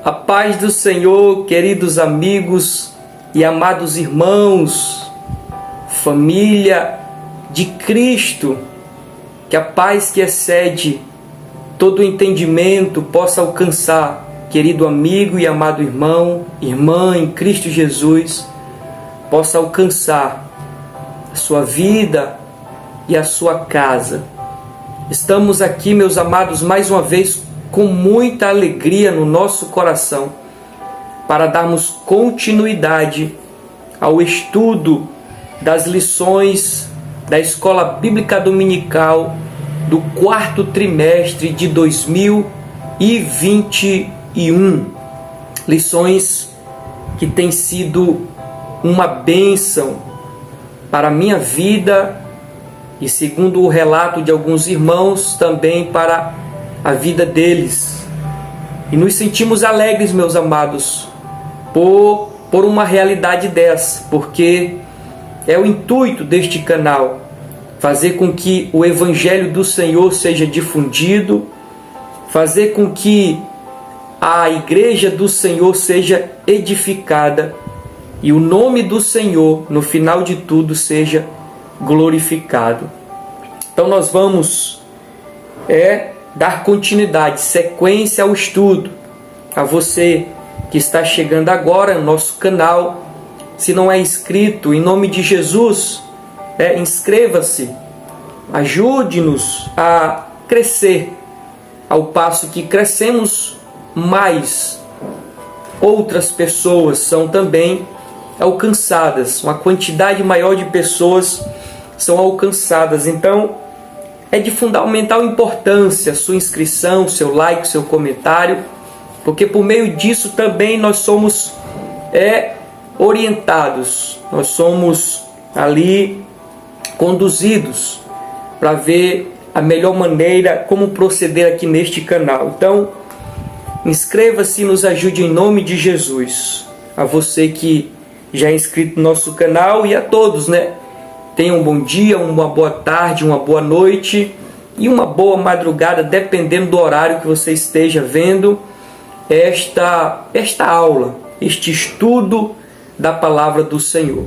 A paz do Senhor, queridos amigos e amados irmãos, família de Cristo, que a paz que excede todo o entendimento possa alcançar, querido amigo e amado irmão, irmã em Cristo Jesus, possa alcançar a sua vida e a sua casa. Estamos aqui, meus amados, mais uma vez com muita alegria no nosso coração para darmos continuidade ao estudo das lições da Escola Bíblica Dominical do quarto trimestre de 2021. Lições que têm sido uma bênção para a minha vida e, segundo o relato de alguns irmãos, também para a vida deles. E nos sentimos alegres, meus amados, por uma realidade dessa, porque é o intuito deste canal fazer com que o Evangelho do Senhor seja difundido, fazer com que a Igreja do Senhor seja edificada e o nome do Senhor, no final de tudo, seja glorificado. Então nós vamos dar continuidade, sequência ao estudo. A você que está chegando agora no nosso canal, se não é inscrito, em nome de Jesus, inscreva-se, ajude-nos a crescer, ao passo que crescemos mais, outras pessoas são também alcançadas, uma quantidade maior de pessoas são alcançadas. Então, é de fundamental importância a sua inscrição, seu like, seu comentário, porque por meio disso também nós somos orientados, nós somos ali conduzidos para ver a melhor maneira como proceder aqui neste canal. Então, inscreva-se e nos ajude em nome de Jesus. A você que já é inscrito no nosso canal e a todos, Tenha um bom dia, uma boa tarde, uma boa noite e uma boa madrugada, dependendo do horário que você esteja vendo esta aula, este estudo da Palavra do Senhor.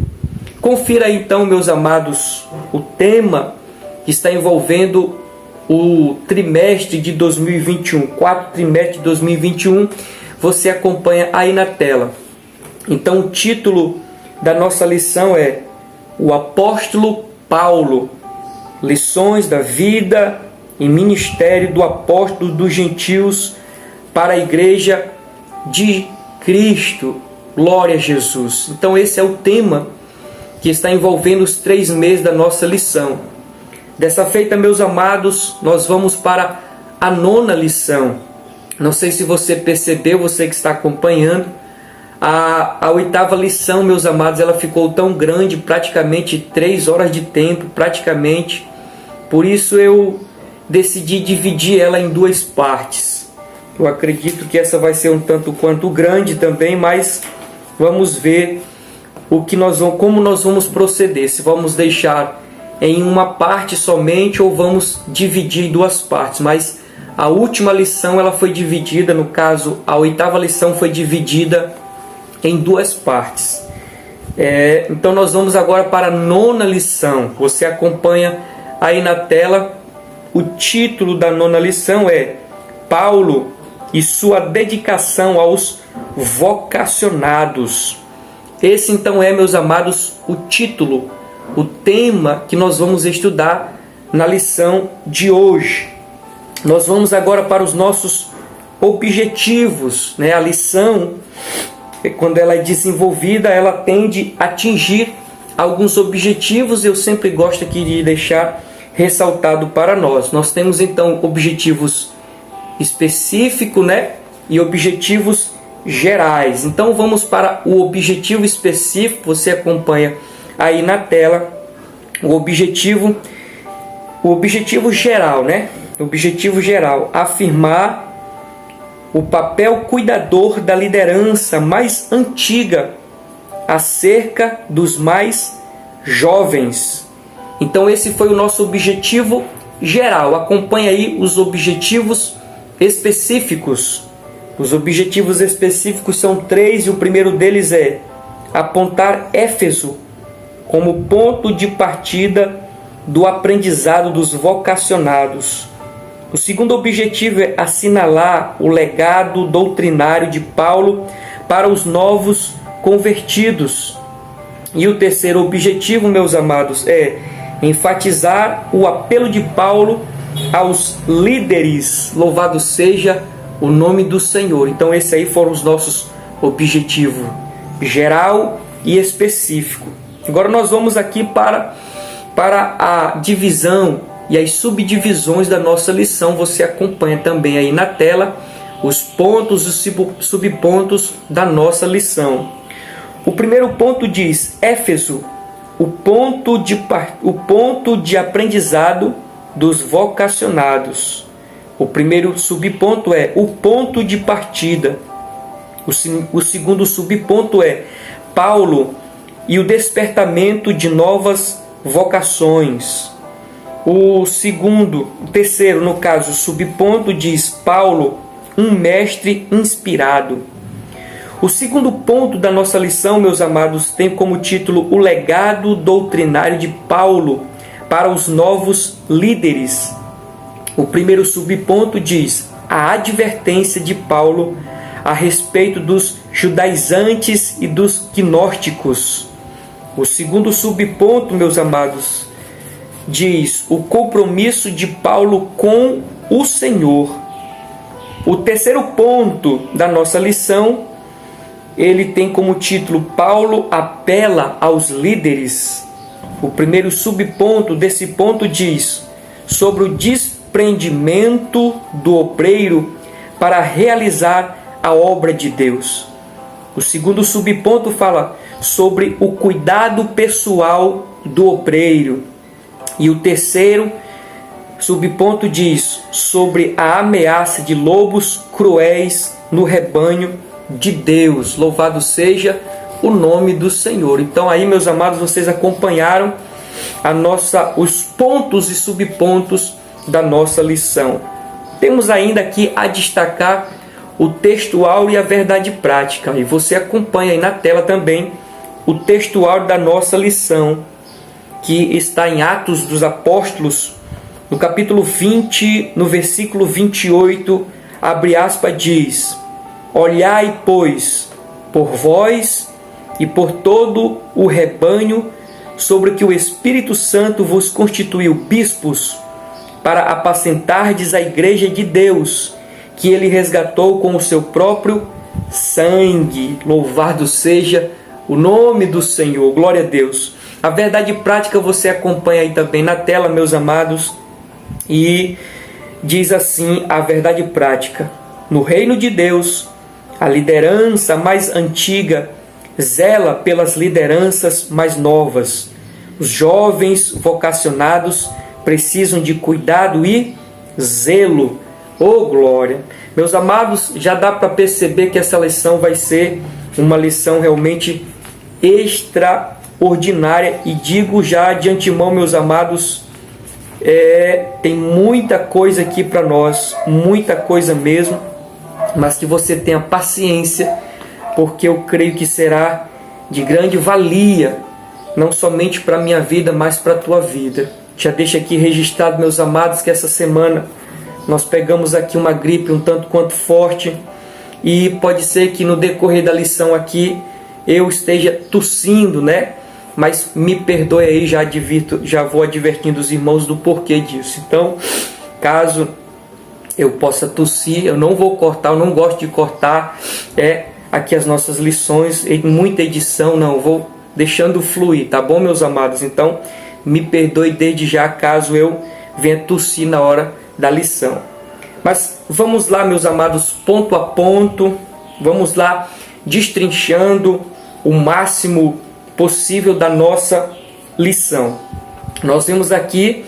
Confira aí, então, meus amados, o tema que está envolvendo o trimestre de 2021, quarto trimestre de 2021, você acompanha aí na tela. Então, o título da nossa lição é O Apóstolo Paulo, lições da vida e ministério do apóstolo dos gentios para a igreja de Cristo. Glória a Jesus. Então esse é o tema que está envolvendo os 3 meses da nossa lição. Dessa feita, meus amados, nós vamos para a 9ª lição. Não sei se você percebeu, você que está acompanhando, a 8ª lição, meus amados, ela ficou tão grande, praticamente 3 horas de tempo, praticamente. Por isso eu decidi dividir ela em 2 partes. Eu acredito que essa vai ser um tanto quanto grande também, mas vamos ver como nós vamos proceder. Se vamos deixar em uma parte somente ou vamos dividir em 2 partes. Mas a última lição ela foi dividida, no caso, a 8ª lição foi dividida em 2 partes. Então nós vamos agora para a 9ª lição. Você acompanha aí na tela. O título da 9ª lição é Paulo e sua dedicação aos vocacionados. Esse então meus amados, o título, o tema que nós vamos estudar na lição de hoje. Nós vamos agora para os nossos objetivos. A lição, quando ela é desenvolvida, ela tende a atingir alguns objetivos. Eu sempre gosto aqui de deixar ressaltado para nós. Nós temos então objetivos específicos, e objetivos gerais. Então vamos para o objetivo específico. Você acompanha aí na tela o objetivo geral, O objetivo geral: afirmar o papel cuidador da liderança mais antiga acerca dos mais jovens. Então esse foi o nosso objetivo geral. Acompanhe aí os objetivos específicos. Os objetivos específicos são 3 e o primeiro deles é apontar Éfeso como ponto de partida do aprendizado dos vocacionados. O segundo objetivo é assinalar o legado doutrinário de Paulo para os novos convertidos. E o terceiro objetivo, meus amados, é enfatizar o apelo de Paulo aos líderes. Louvado seja o nome do Senhor. Então esses aí foram os nossos objetivos, geral e específico. Agora nós vamos aqui para a divisão e as subdivisões da nossa lição. Você acompanha também aí na tela os pontos e subpontos da nossa lição. O primeiro ponto diz: Éfeso, o ponto de aprendizado dos vocacionados. O primeiro subponto é o ponto de partida. O segundo subponto é Paulo e o despertamento de novas vocações. O terceiro, no caso, subponto diz Paulo, um mestre inspirado. O segundo ponto da nossa lição, meus amados, tem como título o legado doutrinário de Paulo para os novos líderes. O primeiro subponto diz a advertência de Paulo a respeito dos judaizantes e dos gnósticos. O segundo subponto, meus amados, diz o compromisso de Paulo com o Senhor. O terceiro ponto da nossa lição, ele tem como título Paulo apela aos líderes. O primeiro subponto desse ponto diz sobre o desprendimento do obreiro para realizar a obra de Deus. O segundo subponto fala sobre o cuidado pessoal do obreiro. E o terceiro subponto diz sobre a ameaça de lobos cruéis no rebanho de Deus. Louvado seja o nome do Senhor. Então aí, meus amados, vocês acompanharam os pontos e subpontos da nossa lição. Temos ainda aqui a destacar o textual e a verdade prática. E você acompanha aí na tela também o textual da nossa lição, que está em Atos dos Apóstolos, no capítulo 20, no versículo 28, abre aspas, diz: Olhai, pois, por vós e por todo o rebanho sobre que o Espírito Santo vos constituiu bispos, para apacentardes a igreja de Deus, que ele resgatou com o seu próprio sangue. Louvado seja o nome do Senhor. Glória a Deus. A verdade prática você acompanha aí também na tela, meus amados. E diz assim a verdade prática: no reino de Deus, a liderança mais antiga zela pelas lideranças mais novas. Os jovens vocacionados precisam de cuidado e zelo. Oh, glória! Meus amados, já dá para perceber que essa lição vai ser uma lição realmente extraordinária. E digo já de antemão, meus amados, tem muita coisa aqui para nós, muita coisa mesmo, mas que você tenha paciência, porque eu creio que será de grande valia, não somente para a minha vida, mas para a tua vida. Já deixo aqui registrado, meus amados, que essa semana nós pegamos aqui uma gripe um tanto quanto forte, e pode ser que no decorrer da lição aqui eu esteja tossindo, né? Mas me perdoe aí, já vou advertindo os irmãos do porquê disso. Então, caso eu possa tossir, eu não vou cortar, eu não gosto de cortar aqui as nossas lições, em muita edição, não, vou deixando fluir, tá bom, meus amados? Então, me perdoe desde já caso eu venha tossir na hora da lição. Mas vamos lá, meus amados, ponto a ponto, vamos lá destrinchando o máximo possível da nossa lição. Nós vemos aqui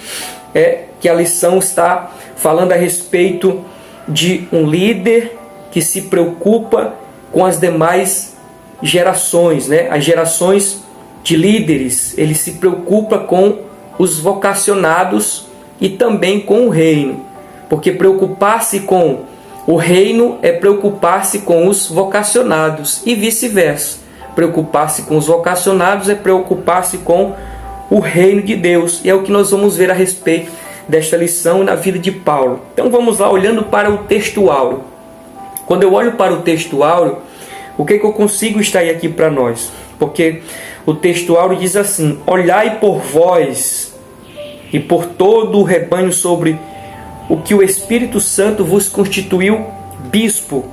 que a lição está falando a respeito de um líder que se preocupa com as demais gerações, né? As gerações de líderes. Ele se preocupa com os vocacionados e também com o reino, porque preocupar-se com O reino é preocupar-se com os vocacionados e vice-versa. Preocupar-se com os vocacionados é preocupar-se com o reino de Deus. E é o que nós vamos ver a respeito desta lição na vida de Paulo. Então vamos lá, olhando para o texto áureo. Quando eu olho para o texto áureo, o que eu consigo extrair aqui para nós? Porque o texto áureo diz assim: olhai por vós e por todo o rebanho sobre o que o Espírito Santo vos constituiu bispo,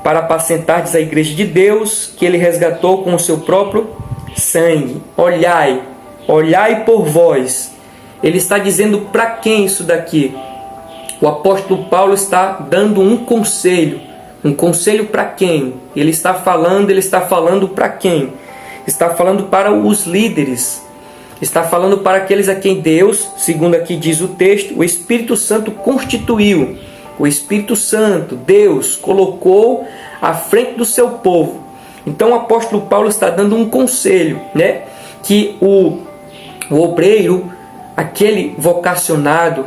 para apacentardes a igreja de Deus, que ele resgatou com o seu próprio sangue. Olhai, olhai por vós. Ele está dizendo para quem isso daqui? O apóstolo Paulo está dando um conselho. Um conselho para quem? Ele está falando para quem? Está falando para os líderes. Está falando para aqueles a quem Deus, segundo aqui diz o texto, o Espírito Santo constituiu. O Espírito Santo, Deus, colocou à frente do seu povo. Então o apóstolo Paulo está dando um conselho, né? Que o obreiro, aquele vocacionado,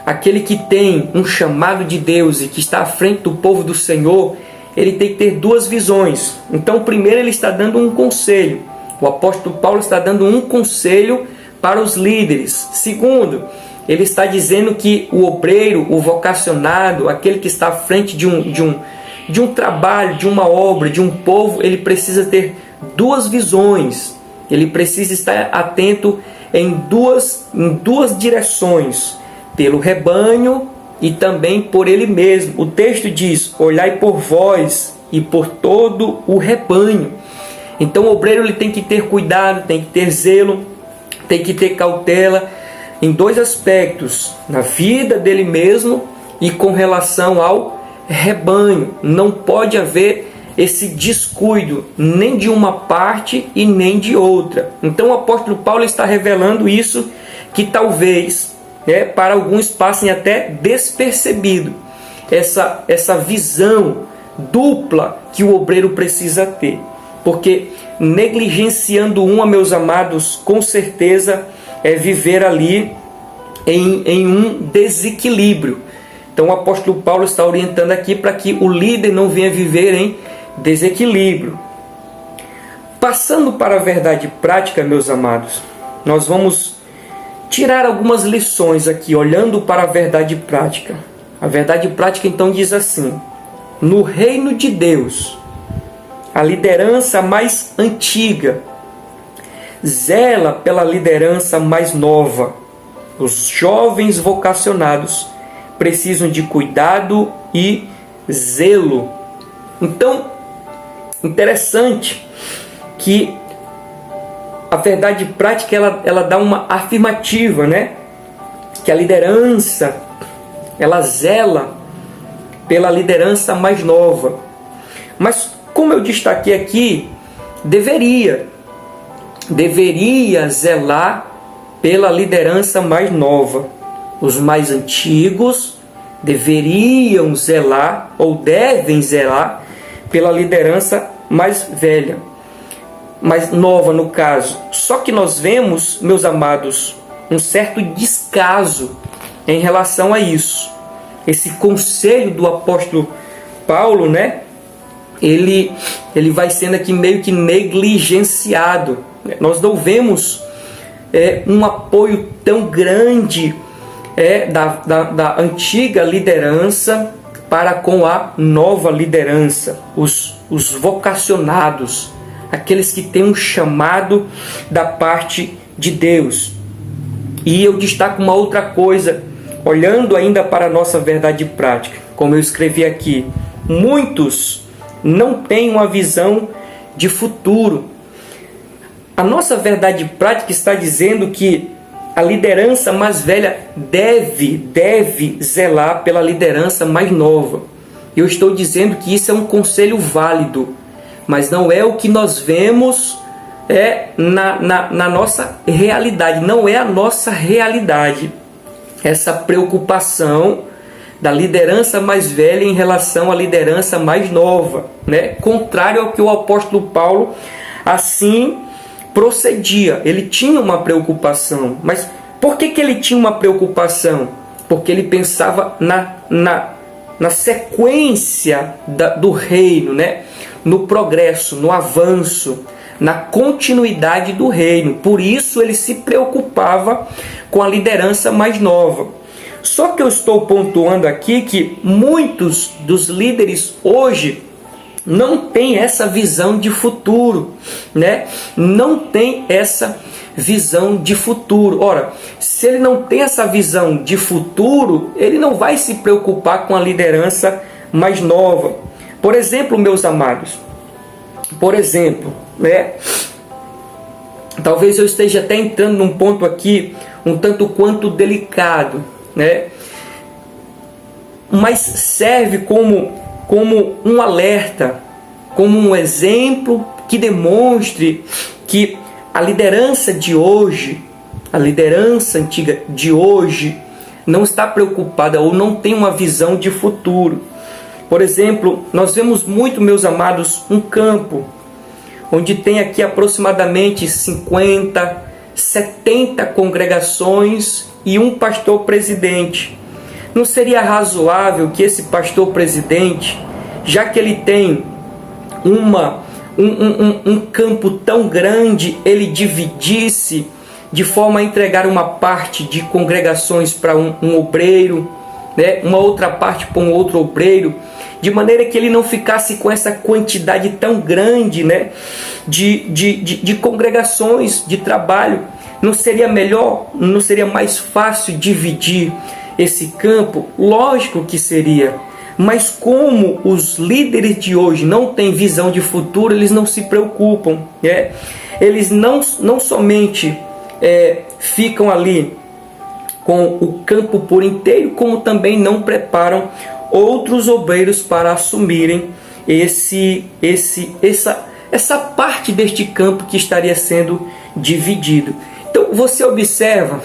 aquele que tem um chamado de Deus e que está à frente do povo do Senhor, ele tem que ter duas visões. Então primeiro ele está dando um conselho. O apóstolo Paulo está dando um conselho para os líderes. Segundo, ele está dizendo que o obreiro, o vocacionado, aquele que está à frente de um trabalho, de uma obra, de um povo, ele precisa ter duas visões. Ele precisa estar atento em duas direções, pelo rebanho e também por ele mesmo. O texto diz: olhai por vós e por todo o rebanho. Então o obreiro ele tem que ter cuidado, tem que ter zelo, tem que ter cautela em dois aspectos: na vida dele mesmo e com relação ao rebanho. Não pode haver esse descuido nem de uma parte e nem de outra. Então o apóstolo Paulo está revelando isso, que talvez para alguns passem até despercebido, essa visão dupla que o obreiro precisa ter. Porque negligenciando uma, meus amados, com certeza é viver ali em um desequilíbrio. Então o apóstolo Paulo está orientando aqui para que o líder não venha viver em desequilíbrio. Passando para a verdade prática, meus amados, nós vamos tirar algumas lições aqui, olhando para a verdade prática. A verdade prática então diz assim: no reino de Deus, a liderança mais antiga zela pela liderança mais nova. Os jovens vocacionados precisam de cuidado e zelo. Então, interessante que a verdade prática ela dá uma afirmativa, né? Que a liderança ela zela pela liderança mais nova. Mas como eu destaquei aqui, deveria zelar pela liderança mais nova. Os mais antigos deveriam zelar ou devem zelar pela liderança mais velha, mais nova no caso. Só que nós vemos, meus amados, um certo descaso em relação a isso. Esse conselho do apóstolo Paulo, né? Ele vai sendo aqui meio que negligenciado. Nós não vemos um apoio tão grande da antiga liderança para com a nova liderança, os vocacionados, aqueles que têm um chamado da parte de Deus. E eu destaco uma outra coisa, olhando ainda para a nossa verdade prática, como eu escrevi aqui: muitos não têm uma visão de futuro. A nossa verdade prática está dizendo que a liderança mais velha deve zelar pela liderança mais nova. Eu estou dizendo que isso é um conselho válido, mas não é o que nós vemos na nossa realidade. Não é a nossa realidade essa preocupação da liderança mais velha em relação à liderança mais nova, né? Contrário ao que o apóstolo Paulo assim procedia. Ele tinha uma preocupação. Mas por que ele tinha uma preocupação? Porque ele pensava na sequência do reino, né? No progresso, no avanço, na continuidade do reino. Por isso ele se preocupava com a liderança mais nova. Só que eu estou pontuando aqui que muitos dos líderes hoje não têm essa visão de futuro, né? Não tem essa visão de futuro. Ora, se ele não tem essa visão de futuro, ele não vai se preocupar com a liderança mais nova. Por exemplo, meus amados, né? Talvez eu esteja até entrando num ponto aqui um tanto quanto delicado, né? Mas serve como um alerta, como um exemplo que demonstre que a liderança de hoje, a liderança antiga de hoje, não está preocupada ou não tem uma visão de futuro. Por exemplo, nós vemos muito, meus amados, um campo onde tem aqui aproximadamente 50, 70 congregações e um pastor presidente. Não seria razoável que esse pastor presidente, já que ele tem um campo tão grande, ele dividisse de forma a entregar uma parte de congregações para um obreiro, né? Uma outra parte para um outro obreiro, de maneira que ele não ficasse com essa quantidade tão grande, né? de congregações de trabalho. Não seria melhor, não seria mais fácil dividir esse campo? Lógico que seria. Mas como os líderes de hoje não têm visão de futuro, eles não se preocupam, né? Eles não somente ficam ali com o campo por inteiro, como também não preparam outros obreiros para assumirem essa parte deste campo que estaria sendo dividido. Então você observa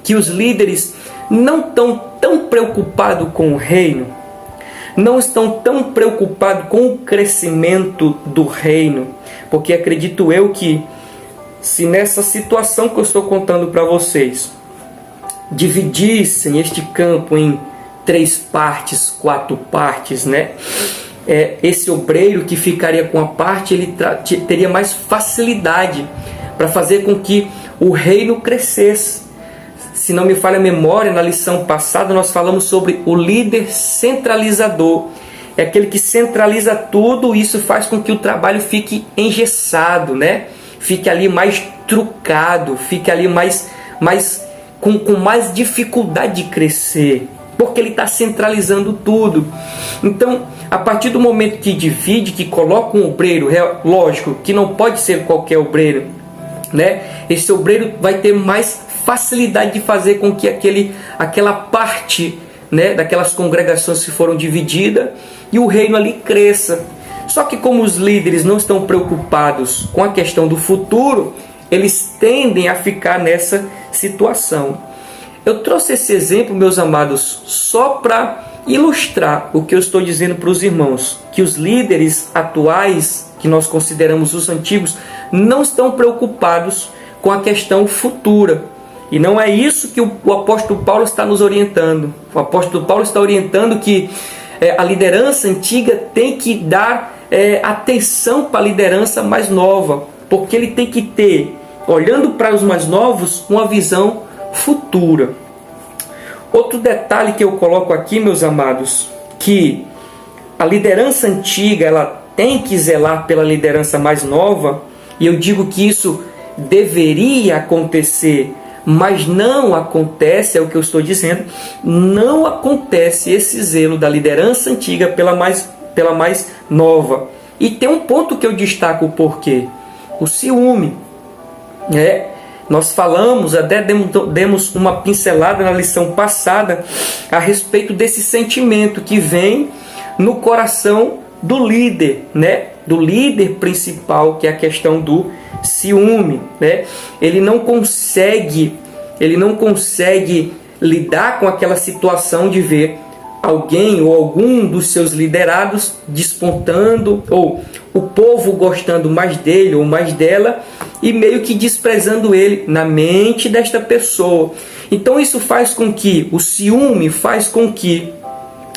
que os líderes não estão tão preocupados com o reino, não estão tão preocupados com o crescimento do reino, porque acredito eu que se nessa situação que eu estou contando para vocês, dividissem este campo em 3 partes, 4 partes, né? Esse obreiro que ficaria com a parte, ele teria mais facilidade para fazer com que o reino crescesse. Se não me falha a memória, na lição passada nós falamos sobre o líder centralizador. É aquele que centraliza tudo, isso faz com que o trabalho fique engessado, né? Fique ali mais trucado, fique ali com mais dificuldade de crescer, porque ele está centralizando tudo. Então, a partir do momento que divide, que coloca um obreiro, lógico que não pode ser qualquer obreiro, né? Esse obreiro vai ter mais facilidade de fazer com que aquela parte, né, daquelas congregações que foram divididas e o reino ali cresça. Só que como os líderes não estão preocupados com a questão do futuro, eles tendem a ficar nessa situação. Eu trouxe esse exemplo, meus amados, só para ilustrar o que eu estou dizendo para os irmãos, que os líderes atuais, que nós consideramos os antigos, não estão preocupados com a questão futura. E não é isso que o apóstolo Paulo está nos orientando. O apóstolo Paulo está orientando que a liderança antiga tem que dar atenção para a liderança mais nova, porque ele tem que ter, olhando para os mais novos, uma visão futura. Outro detalhe que eu coloco aqui, meus amados, que a liderança antiga ela tem que zelar pela liderança mais nova, e eu digo que isso deveria acontecer, mas não acontece, é o que eu estou dizendo, não acontece esse zelo da liderança antiga pela mais nova. E tem um ponto que eu destaco o porquê: o ciúme. Nós falamos, até demos uma pincelada na lição passada a respeito desse sentimento que vem no coração do líder, né? Do líder principal, que é a questão do ciúme, né? Ele não consegue lidar com aquela situação de ver alguém ou algum dos seus liderados despontando, ou o povo gostando mais dele ou mais dela e meio que desprezando ele na mente desta pessoa. Então isso faz com que o ciúme faz com que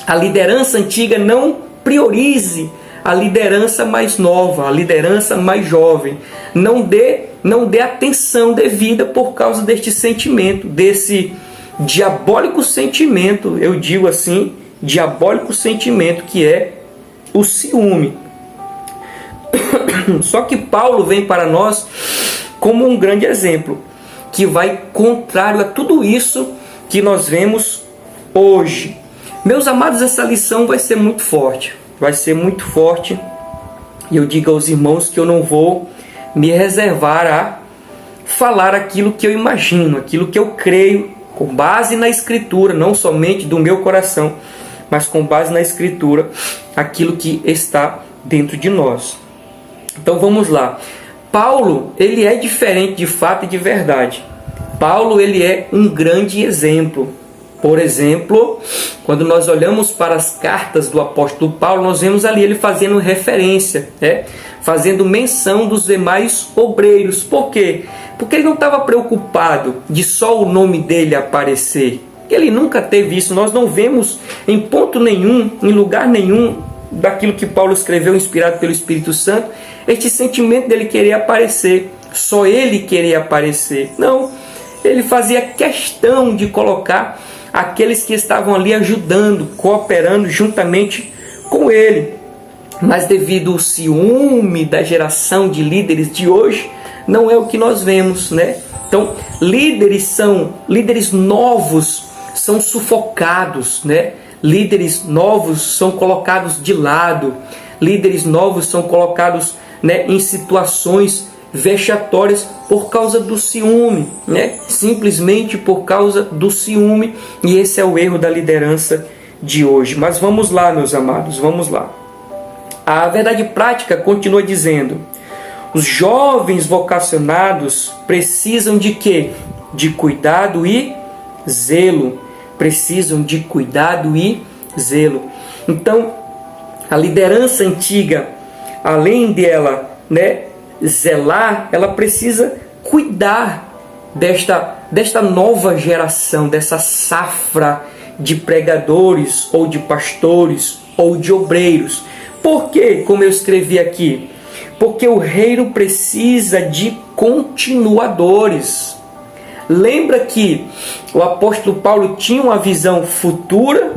a liderança antiga não priorize a liderança mais nova, a liderança mais jovem. Não dê atenção devida por causa deste sentimento, desse diabólico sentimento, eu digo assim, diabólico sentimento que é o ciúme. Só que Paulo vem para nós como um grande exemplo, que vai contrário a tudo isso que nós vemos hoje. Meus amados, essa lição vai ser muito forte. Vai ser muito forte. E eu digo aos irmãos que eu não vou me reservar a falar aquilo que eu imagino, aquilo que eu creio, com base na Escritura, não somente do meu coração, mas com base na Escritura, aquilo que está dentro de nós. Então vamos lá. Paulo, ele é diferente de fato e de verdade. Paulo, ele é um grande exemplo. Por exemplo, quando nós olhamos para as cartas do apóstolo Paulo, nós vemos ali ele fazendo referência, fazendo menção dos demais obreiros. Por quê? Porque ele não estava preocupado de só o nome dele aparecer. Ele nunca teve isso. Nós não vemos em ponto nenhum, em lugar nenhum daquilo que Paulo escreveu, inspirado pelo Espírito Santo, este sentimento dele querer aparecer, só ele querer aparecer. Não, ele fazia questão de colocar aqueles que estavam ali ajudando, cooperando juntamente com ele. Mas devido ao ciúme da geração de líderes de hoje, não é o que nós vemos, né? Então, líderes novos são sufocados, né? Líderes novos são colocados de lado, líderes novos são colocados, né, em situações vexatórias por causa do ciúme, né? Simplesmente por causa do ciúme, e esse é o erro da liderança de hoje. Mas vamos lá, meus amados, vamos lá. A verdade prática continua dizendo: os jovens vocacionados precisam de quê? De cuidado e zelo. Precisam de cuidado e zelo. Então, a liderança antiga, além dela, né, zelar, ela precisa cuidar desta nova geração, dessa safra de pregadores, ou de pastores, ou de obreiros. Por quê? Como eu escrevi aqui, porque o reino precisa de continuadores. Lembra que o apóstolo Paulo tinha uma visão futura?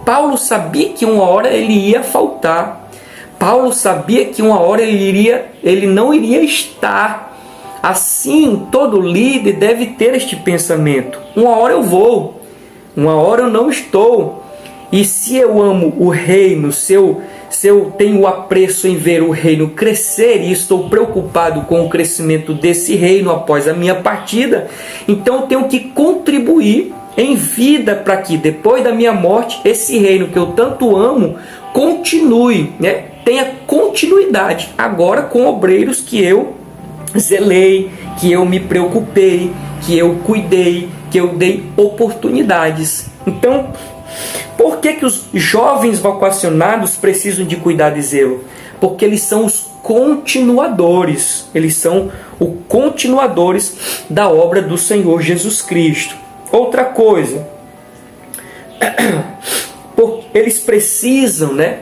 Paulo sabia que uma hora ele ia faltar. Paulo sabia que uma hora ele não iria estar. Assim, todo líder deve ter este pensamento: uma hora eu vou, uma hora eu não estou. E se eu amo o reino, se eu tenho o apreço em ver o reino crescer e estou preocupado com o crescimento desse reino após a minha partida, então eu tenho que contribuir em vida para que depois da minha morte esse reino que eu tanto amo continue, né? Tenha continuidade, agora com obreiros que eu zelei, que eu me preocupei, que eu cuidei, que eu dei oportunidades. Então, por que os jovens vocacionados precisam de cuidado e zelo? Porque eles são os continuadores. Eles são os continuadores da obra do Senhor Jesus Cristo. Outra coisa, eles precisam, né?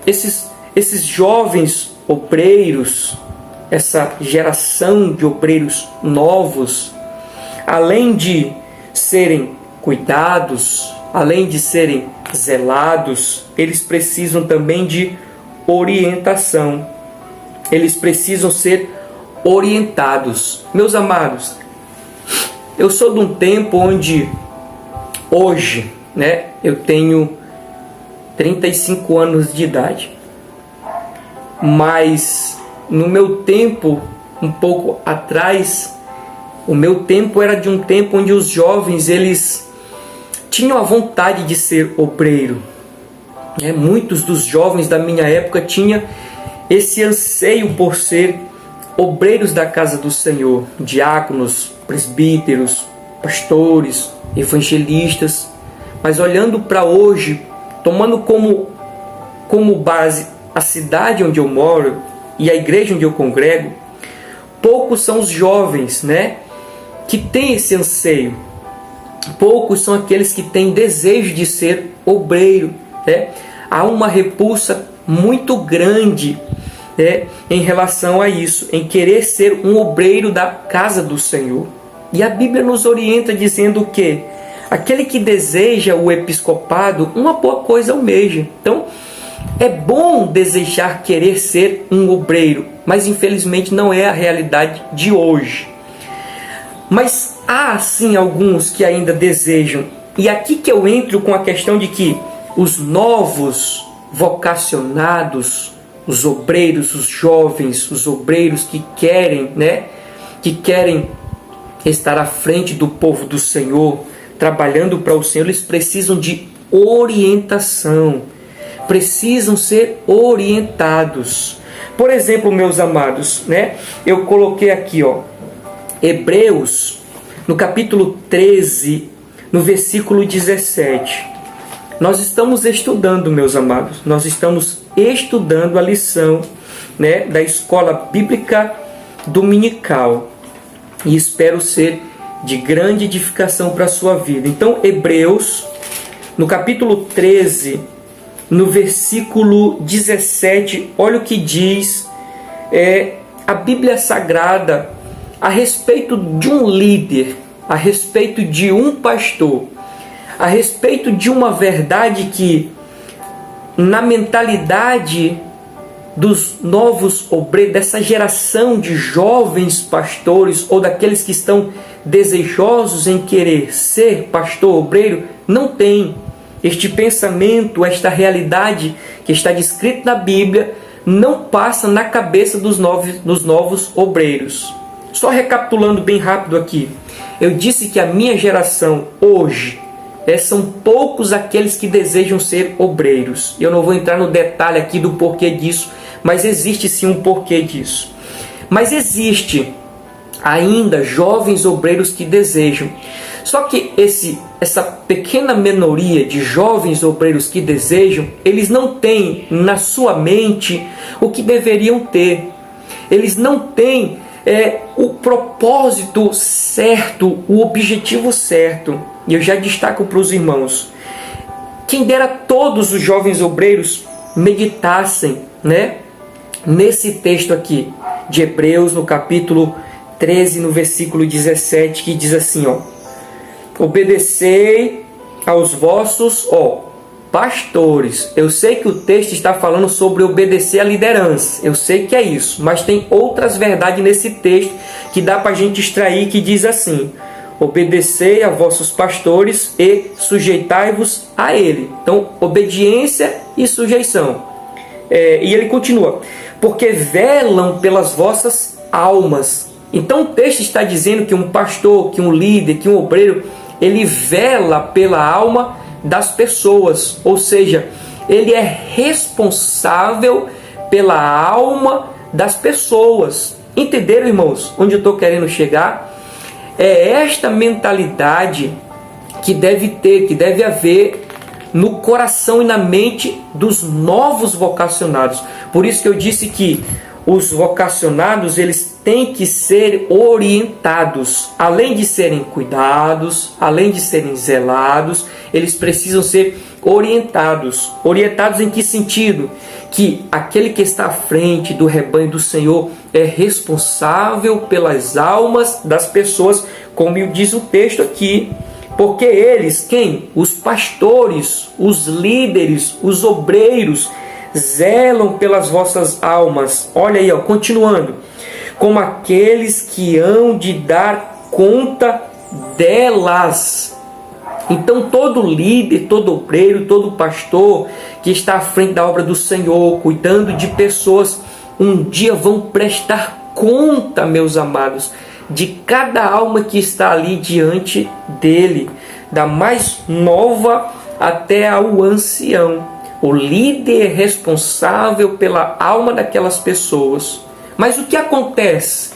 Esses jovens obreiros, essa geração de obreiros novos, além de serem cuidados, além de serem zelados, eles precisam também de orientação. Eles precisam ser orientados. Meus amados, eu sou de um tempo onde, hoje, né, eu tenho 35 anos de idade. Mas no meu tempo, um pouco atrás, o meu tempo era de um tempo onde os jovens, eles tinham a vontade de ser obreiro. Muitos dos jovens da minha época tinham esse anseio por ser obreiros da casa do Senhor, diáconos, presbíteros, pastores, evangelistas. Mas olhando para hoje, tomando como base a cidade onde eu moro e a igreja onde eu congrego, poucos são os jovens, né, que têm esse anseio. Poucos são aqueles que têm desejo de ser obreiro, né? Há uma repulsa muito grande, né, em relação a isso, em querer ser um obreiro da casa do Senhor. E a Bíblia nos orienta dizendo que aquele que deseja o episcopado, uma boa coisa almeja. Então, é bom desejar querer ser um obreiro, mas infelizmente não é a realidade de hoje. Mas há sim alguns que ainda desejam. E aqui que eu entro com a questão de que os novos vocacionados, os obreiros, os jovens, os obreiros que querem, que querem estar à frente do povo do Senhor, trabalhando para o Senhor, eles precisam de orientação, precisam ser orientados. Por exemplo, meus amados, eu coloquei aqui, Hebreus, no capítulo 13, no versículo 17. Nós estamos estudando, meus amados, nós estamos estudando a lição, da escola bíblica dominical, e espero ser de grande edificação para a sua vida. Então, Hebreus, no capítulo 13, no versículo 17, olha o que diz a Bíblia Sagrada a respeito de um líder, a respeito de um pastor, a respeito de uma verdade que, na mentalidade dos novos obreiros, dessa geração de jovens pastores ou daqueles que estão desejosos em querer ser pastor, obreiro, não tem este pensamento, esta realidade que está descrita na Bíblia, não passa na cabeça dos novos obreiros. Só recapitulando bem rápido aqui, eu disse que a minha geração hoje, são poucos aqueles que desejam ser obreiros. Eu não vou entrar no detalhe aqui do porquê disso, mas existe sim um porquê disso. Mas existe ainda jovens obreiros que desejam. Só que essa pequena minoria de jovens obreiros que desejam, eles não têm na sua mente o que deveriam ter. Eles não têm o propósito certo, o objetivo certo. E eu já destaco para os irmãos, quem dera todos os jovens obreiros meditassem, nesse texto aqui de Hebreus, no capítulo 13, no versículo 17, que diz assim, obedecei aos vossos pastores. Eu sei que o texto está falando sobre obedecer à liderança, eu sei que é isso, mas tem outras verdades nesse texto que dá para a gente extrair, que diz assim: obedecei a vossos pastores e sujeitai-vos a ele. Então, obediência e sujeição. E ele continua, porque velam pelas vossas almas. Então o texto está dizendo que um pastor, que um líder, que um obreiro, ele vela pela alma das pessoas, ou seja, ele é responsável pela alma das pessoas. Entenderam, irmãos, onde eu estou querendo chegar? É esta mentalidade que deve haver no coração e na mente dos novos vocacionados. Por isso que eu disse que os vocacionados, eles têm que ser orientados. Além de serem cuidados, além de serem zelados, eles precisam ser orientados. Orientados em que sentido? Que aquele que está à frente do rebanho do Senhor é responsável pelas almas das pessoas, como diz o texto aqui. Porque eles, quem? Os pastores, os líderes, os obreiros, zelam pelas vossas almas. Olha aí, continuando. Como aqueles que hão de dar conta delas. Então todo líder, todo obreiro, todo pastor que está à frente da obra do Senhor, cuidando de pessoas, um dia vão prestar conta, meus amados, de cada alma que está ali diante dele, da mais nova até ao ancião. O líder é responsável pela alma daquelas pessoas. Mas o que acontece?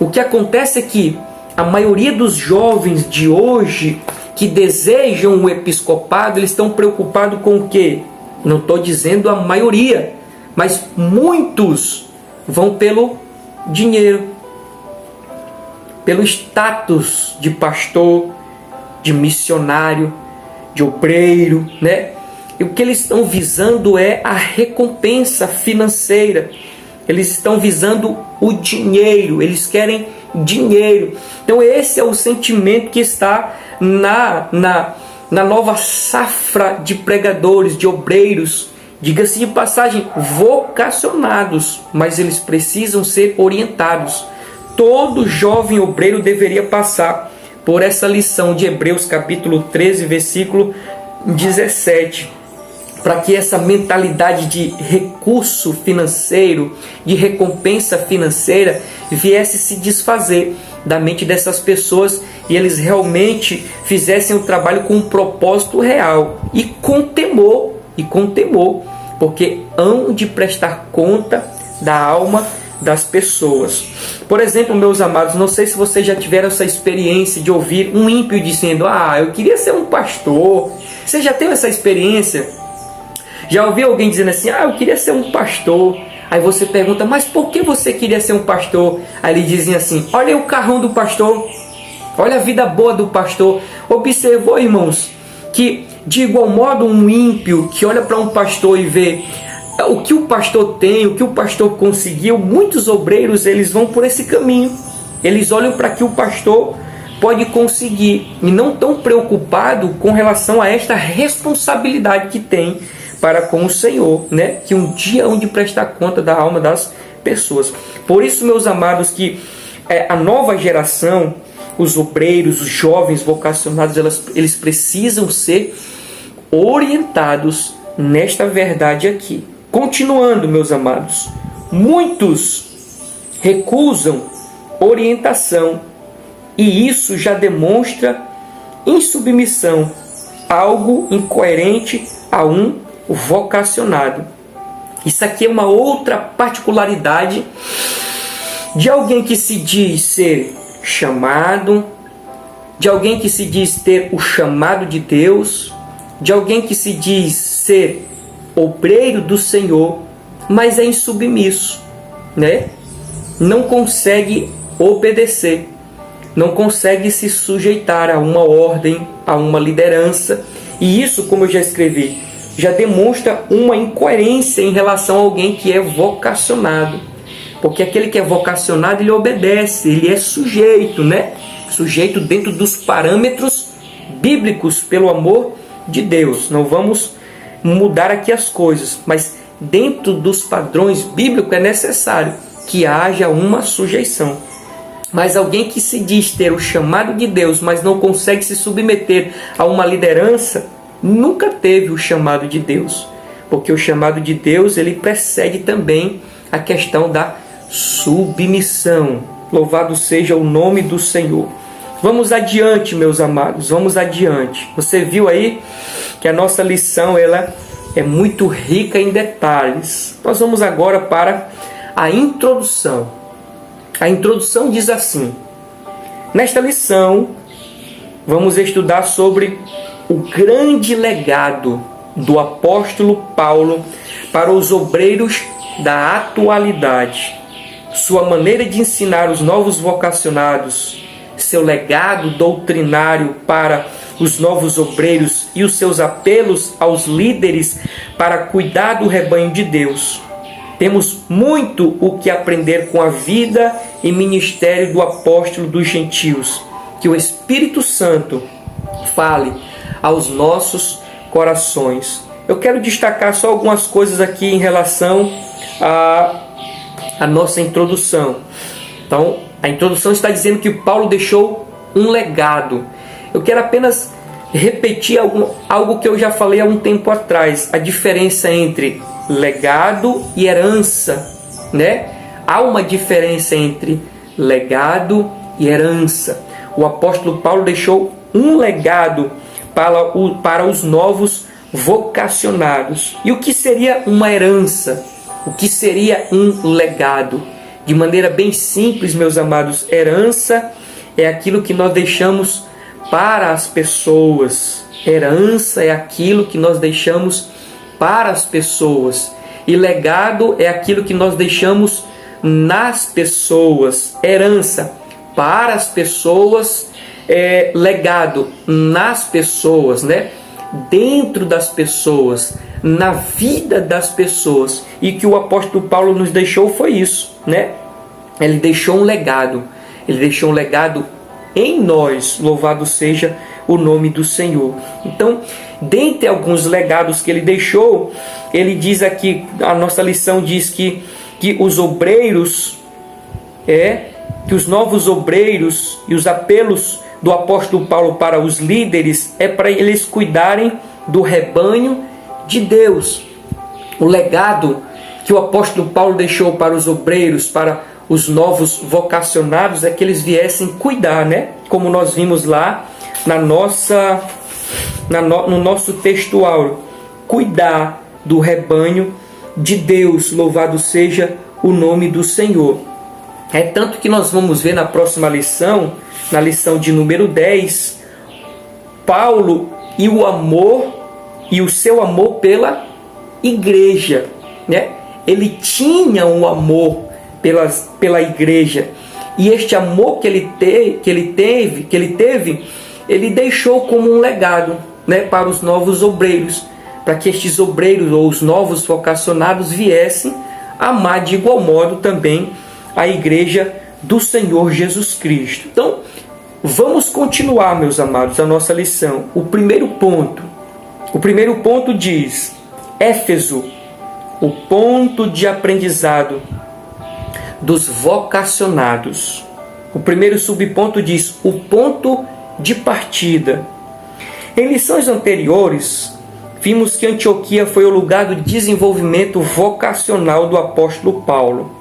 O que acontece é que a maioria dos jovens de hoje que desejam o episcopado, eles estão preocupados com o quê? Não estou dizendo a maioria, mas muitos vão pelo dinheiro, pelo status de pastor, de missionário, de obreiro, E o que eles estão visando é a recompensa financeira. Eles estão visando o dinheiro, eles querem dinheiro. Então esse é o sentimento que está na nova safra de pregadores, de obreiros, diga-se de passagem, vocacionados, mas eles precisam ser orientados. Todo jovem obreiro deveria passar por essa lição de Hebreus capítulo 13, versículo 17, para que essa mentalidade de recurso financeiro, de recompensa financeira, viesse se desfazer da mente dessas pessoas e eles realmente fizessem o trabalho com um propósito real e com temor, porque hão de prestar conta da alma das pessoas. Por exemplo, meus amados, não sei se vocês já tiveram essa experiência de ouvir um ímpio dizendo: eu queria ser um pastor. Você já teve essa experiência? Já ouviu alguém dizendo assim: eu queria ser um pastor? Aí você pergunta: mas por que você queria ser um pastor? Aí eles dizem assim: olha o carrão do pastor, olha a vida boa do pastor. Observou, irmãos, que de igual modo um ímpio que olha para um pastor e vê o que o pastor tem, o que o pastor conseguiu, muitos obreiros eles vão por esse caminho. Eles olham para que o pastor pode conseguir e não estão preocupados com relação a esta responsabilidade que tem para com o Senhor, né? Que um dia hão de prestar conta da alma das pessoas. Por isso, meus amados, que a nova geração, os obreiros, os jovens vocacionados, eles precisam ser orientados nesta verdade aqui. Continuando, meus amados, muitos recusam orientação e isso já demonstra insubmissão, algo incoerente a um vocacionado. Isso aqui é uma outra particularidade de alguém que se diz ser chamado, de alguém que se diz ter o chamado de Deus, de alguém que se diz ser obreiro do Senhor, mas é insubmisso, né? Não consegue obedecer, não consegue se sujeitar a uma ordem, a uma liderança. E isso, como eu já escrevi, já demonstra uma incoerência em relação a alguém que é vocacionado. Porque aquele que é vocacionado, ele obedece, ele é sujeito, né? Sujeito dentro dos parâmetros bíblicos, pelo amor de Deus. Não vamos mudar aqui as coisas, mas dentro dos padrões bíblicos é necessário que haja uma sujeição. Mas alguém que se diz ter o chamado de Deus, mas não consegue se submeter a uma liderança, nunca teve o chamado de Deus. Porque o chamado de Deus, ele precede também a questão da submissão. Louvado seja o nome do Senhor. Vamos adiante, meus amados, vamos adiante. Você viu aí que a nossa lição ela é muito rica em detalhes. Nós vamos agora para a introdução. A introdução diz assim: nesta lição, vamos estudar sobre o grande legado do apóstolo Paulo para os obreiros da atualidade, sua maneira de ensinar os novos vocacionados, seu legado doutrinário para os novos obreiros e os seus apelos aos líderes para cuidar do rebanho de Deus. Temos muito o que aprender com a vida e ministério do apóstolo dos gentios. Que o Espírito Santo fale aos nossos corações. Eu quero destacar só algumas coisas aqui em relação à nossa introdução. Então, a introdução está dizendo que Paulo deixou um legado. Eu quero apenas repetir algo que eu já falei há um tempo atrás. A diferença entre legado e herança, né? Há uma diferença entre legado e herança. O apóstolo Paulo deixou um legado para os novos vocacionados. E o que seria uma herança? O que seria um legado? De maneira bem simples, meus amados, herança é aquilo que nós deixamos para as pessoas. Herança é aquilo que nós deixamos para as pessoas. E legado é aquilo que nós deixamos nas pessoas. Herança para as pessoas, legado nas pessoas, né? dentro das pessoas, na vida das pessoas. E que o apóstolo Paulo nos deixou foi isso, né? Ele deixou um legado. Ele deixou um legado em nós. Louvado seja o nome do Senhor. Então, dentre alguns legados que ele deixou, ele diz aqui, a nossa lição diz que os obreiros, que os novos obreiros e os apelos do apóstolo Paulo para os líderes é para eles cuidarem do rebanho de Deus. O legado que o apóstolo Paulo deixou para os obreiros, para os novos vocacionados, é que eles viessem cuidar, né? Como nós vimos lá no nosso textual, cuidar do rebanho de Deus. Louvado seja o nome do Senhor. É tanto que nós vamos ver na próxima lição, na lição de número 10, Paulo e o amor e o seu amor pela igreja, né? Ele tinha um amor pela igreja, e este amor que ele teve, ele deixou como um legado, né, para os novos obreiros, para que estes obreiros ou os novos vocacionados viessem amar de igual modo também a igreja do Senhor Jesus Cristo. Então, vamos continuar, meus amados, a nossa lição. O primeiro ponto diz: Éfeso, o ponto de aprendizado dos vocacionados. O primeiro subponto diz: o ponto de partida. Em lições anteriores, vimos que Antioquia foi o lugar do desenvolvimento vocacional do apóstolo Paulo.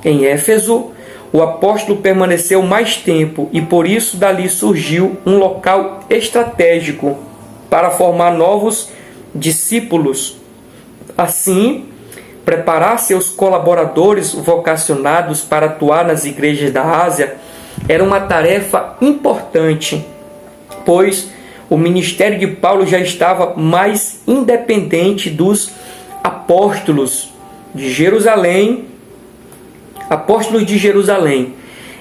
Em Éfeso, o apóstolo permaneceu mais tempo e por isso dali surgiu um local estratégico para formar novos discípulos. Assim, preparar seus colaboradores vocacionados para atuar nas igrejas da Ásia era uma tarefa importante, pois o ministério de Paulo já estava mais independente dos apóstolos de Jerusalém.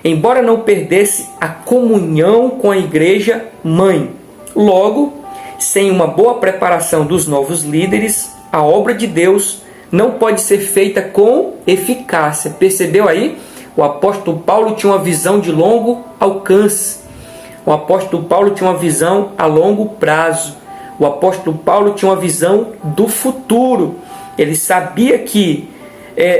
Embora não perdesse a comunhão com a igreja mãe. Logo, sem uma boa preparação dos novos líderes, a obra de Deus não pode ser feita com eficácia. Percebeu aí? O apóstolo Paulo tinha uma visão de longo alcance. O apóstolo Paulo tinha uma visão a longo prazo. O apóstolo Paulo tinha uma visão do futuro. Ele sabia que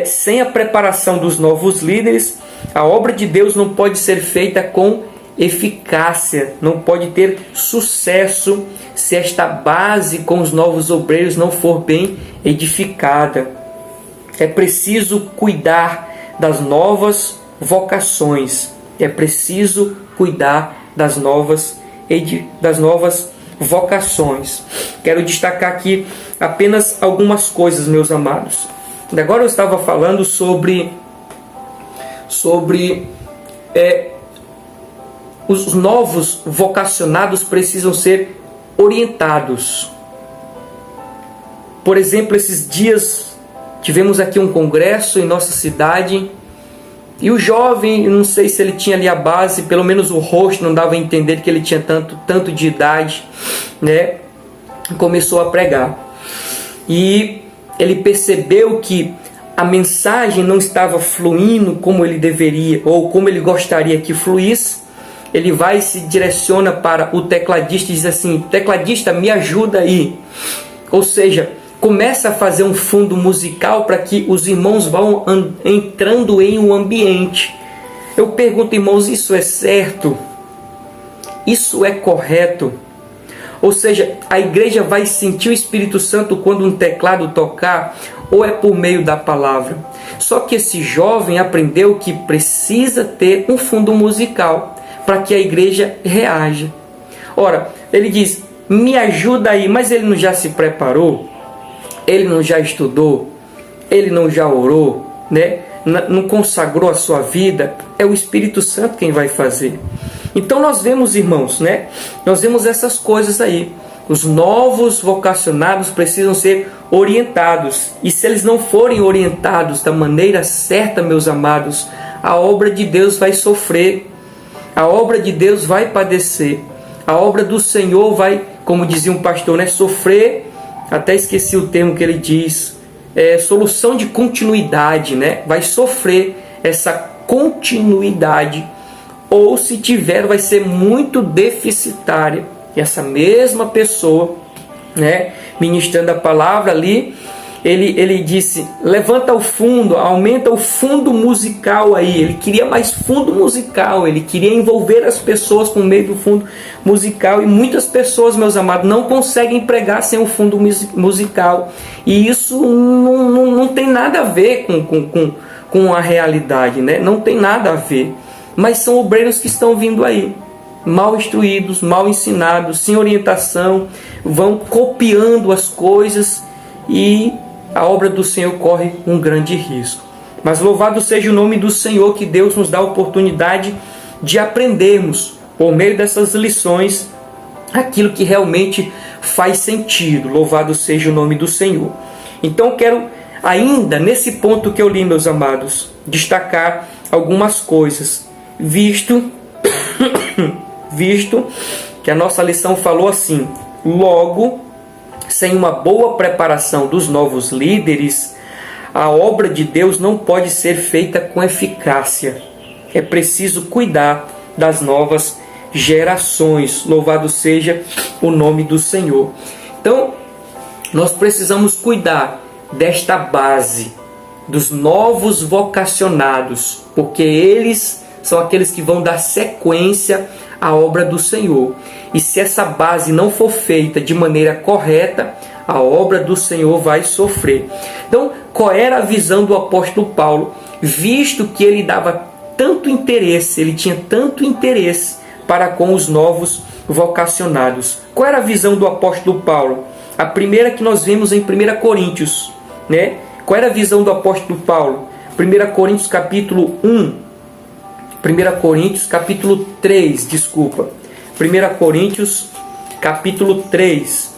sem a preparação dos novos líderes, a obra de Deus não pode ser feita com eficácia, não pode ter sucesso se esta base com os novos obreiros não for bem edificada. É preciso cuidar das novas vocações, é preciso cuidar das novas vocações. Quero destacar aqui apenas algumas coisas, meus amados. Agora eu estava falando sobre os novos vocacionados precisam ser orientados. Por exemplo, esses dias tivemos aqui um congresso em nossa cidade e o jovem, não sei se ele tinha ali a base, pelo menos o rosto não dava a entender que ele tinha tanto de idade, né? Começou a pregar. E ele percebeu que a mensagem não estava fluindo como ele deveria ou como ele gostaria que fluísse. Ele vai e se direciona para o tecladista e diz assim: tecladista, me ajuda aí. Ou seja, começa a fazer um fundo musical para que os irmãos vão entrando em um ambiente. Eu pergunto, irmãos, isso é certo? Isso é correto? Ou seja, a igreja vai sentir o Espírito Santo quando um teclado tocar, ou é por meio da palavra? Só que esse jovem aprendeu que precisa ter um fundo musical para que a igreja reaja. Ora, ele diz: me ajuda aí, mas ele não já se preparou? Ele não já estudou? Ele não já orou? Né? Não consagrou a sua vida? É o Espírito Santo quem vai fazer. Então nós vemos, irmãos, né? Nós vemos essas coisas aí. Os novos vocacionados precisam ser orientados. E se eles não forem orientados da maneira certa, meus amados, a obra de Deus vai sofrer. A obra de Deus vai padecer. A obra do Senhor vai como dizia um pastor, né? Sofrer, até esqueci o termo que ele diz, solução de continuidade, né? Vai sofrer essa continuidade, ou se tiver, vai ser muito deficitária. E essa mesma pessoa, né, ministrando a palavra ali, ele disse, levanta o fundo, aumenta o fundo musical aí. Ele queria mais fundo musical, ele queria envolver as pessoas por meio do fundo musical. E muitas pessoas, meus amados, não conseguem pregar sem o fundo musical. E isso não tem nada a ver com a realidade, né? Não tem nada a ver. Mas são obreiros que estão vindo aí, mal instruídos, mal ensinados, sem orientação, vão copiando as coisas e a obra do Senhor corre um grande risco. Mas louvado seja o nome do Senhor, que Deus nos dá a oportunidade de aprendermos, por meio dessas lições, aquilo que realmente faz sentido. Louvado seja o nome do Senhor. Então quero ainda, nesse ponto que eu li, meus amados, destacar algumas coisas, visto que a nossa lição falou assim: logo, sem uma boa preparação dos novos líderes, a obra de Deus não pode ser feita com eficácia. É preciso cuidar das novas gerações. Louvado seja o nome do Senhor. Então, nós precisamos cuidar desta base, dos novos vocacionados, porque eles são aqueles que vão dar sequência à obra do Senhor. E se essa base não for feita de maneira correta, a obra do Senhor vai sofrer. Então, qual era a visão do apóstolo Paulo, visto que ele dava tanto interesse, ele tinha tanto interesse para com os novos vocacionados? Qual era a visão do apóstolo Paulo? A primeira que nós vimos em 1 Coríntios, né? Qual era a visão do apóstolo Paulo? 1 Coríntios capítulo 3, desculpa. 1 Coríntios capítulo 3.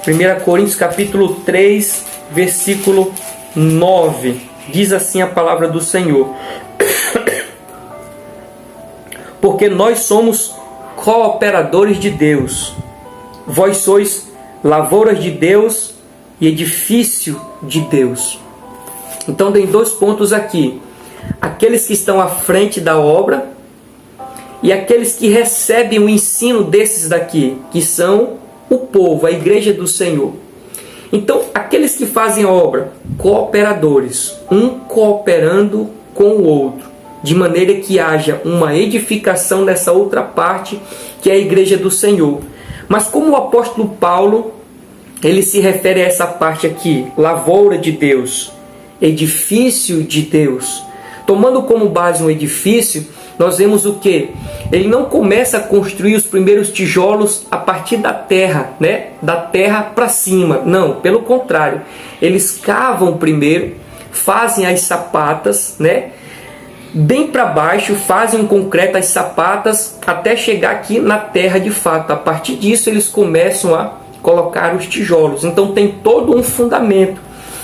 1 Coríntios capítulo 3, versículo 9. Diz assim a palavra do Senhor: porque nós somos cooperadores de Deus. Vós sois lavouras de Deus e edifício de Deus. Então tem dois pontos aqui: aqueles que estão à frente da obra e aqueles que recebem o ensino desses daqui, que são o povo, a igreja do Senhor. Então, aqueles que fazem a obra, cooperadores, um cooperando com o outro, de maneira que haja uma edificação nessa outra parte, que é a igreja do Senhor. Mas como o apóstolo Paulo, ele se refere a essa parte aqui, lavoura de Deus, edifício de Deus. Tomando como base um edifício, nós vemos o que? Ele não começa a construir os primeiros tijolos a partir da terra, né? Da terra para cima. Não, pelo contrário. Eles cavam primeiro, fazem as sapatas, né? Bem para baixo, fazem um concreto, as sapatas, até chegar aqui na terra de fato. A partir disso, eles começam a colocar os tijolos. Então tem todo um fundamento.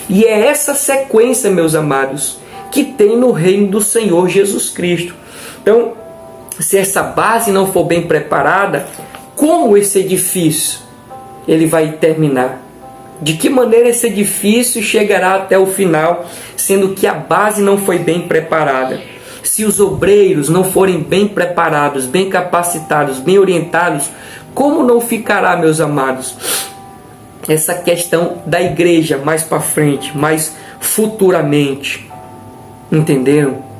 E é essa sequência, meus amados, que tem no reino do Senhor Jesus Cristo. Então, se essa base não for bem preparada, como esse edifício ele vai terminar? De que maneira esse edifício chegará até o final, sendo que a base não foi bem preparada? Se os obreiros não forem bem preparados, bem capacitados, bem orientados, como não ficará, meus amados, essa questão da igreja mais para frente, mais futuramente? Entenderam?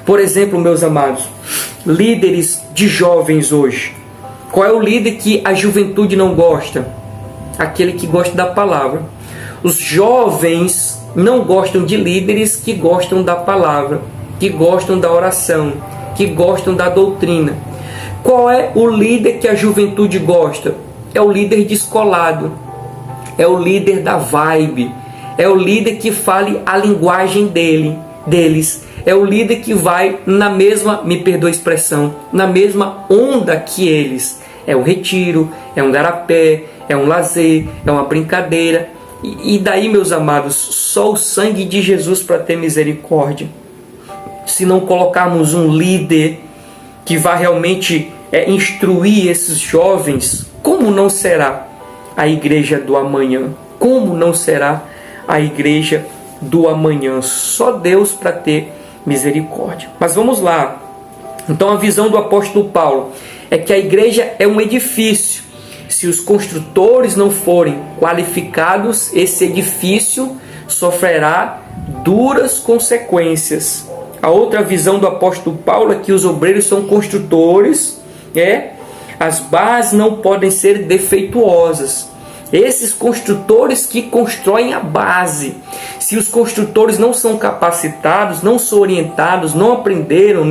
Por exemplo, meus amados, líderes de jovens hoje. Qual é o líder que a juventude não gosta? Aquele que gosta da palavra. Os jovens não gostam de líderes que gostam da palavra, que gostam da oração, que gostam da doutrina. Qual é o líder que a juventude gosta? É o líder descolado, é o líder da vibe, é o líder que fale a linguagem deles. É o líder que vai na mesma, me perdoa a expressão, na mesma onda que eles. É um retiro, é um garapé, é um lazer, é uma brincadeira. E daí, meus amados, só o sangue de Jesus para ter misericórdia. Se não colocarmos um líder que vai realmente instruir esses jovens, como não será a igreja do amanhã? Como não será a igreja do amanhã? Só Deus para ter misericórdia. Mas vamos lá. Então a visão do apóstolo Paulo é que a igreja é um edifício. Se os construtores não forem qualificados, esse edifício sofrerá duras consequências. A outra visão do apóstolo Paulo é que os obreiros são construtores, as bases não podem ser defeituosas. Esses construtores que constroem a base. Se os construtores não são capacitados, não são orientados, não aprenderam,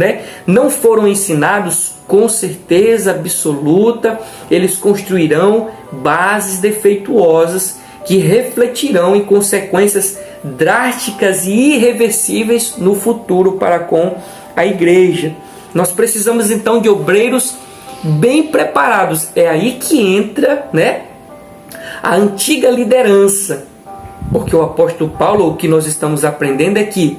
não foram ensinados, com certeza absoluta, eles construirão bases defeituosas que refletirão em consequências drásticas e irreversíveis no futuro para com a igreja. Nós precisamos então de obreiros bem preparados. É aí que entra, a antiga liderança. Porque o apóstolo Paulo, o que nós estamos aprendendo é que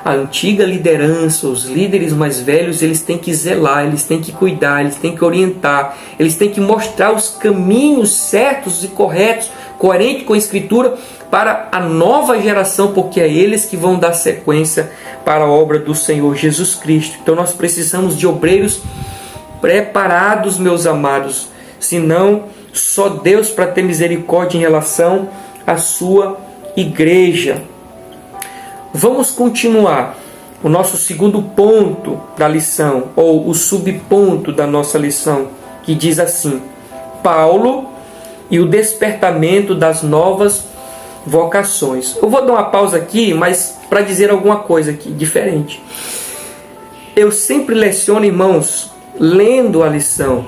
a antiga liderança, os líderes mais velhos, eles têm que zelar, eles têm que cuidar, eles têm que orientar, eles têm que mostrar os caminhos certos e corretos, coerentes com a Escritura, para a nova geração, porque é eles que vão dar sequência para a obra do Senhor Jesus Cristo. Então nós precisamos de obreiros preparados, meus amados, senão só Deus para ter misericórdia em relação à sua igreja. Vamos continuar o nosso segundo ponto da lição, ou o subponto da nossa lição, que diz assim: Paulo e o despertamento das novas vocações. Eu vou dar uma pausa aqui, mas para dizer alguma coisa aqui diferente. Eu sempre leciono, irmãos, lendo a lição,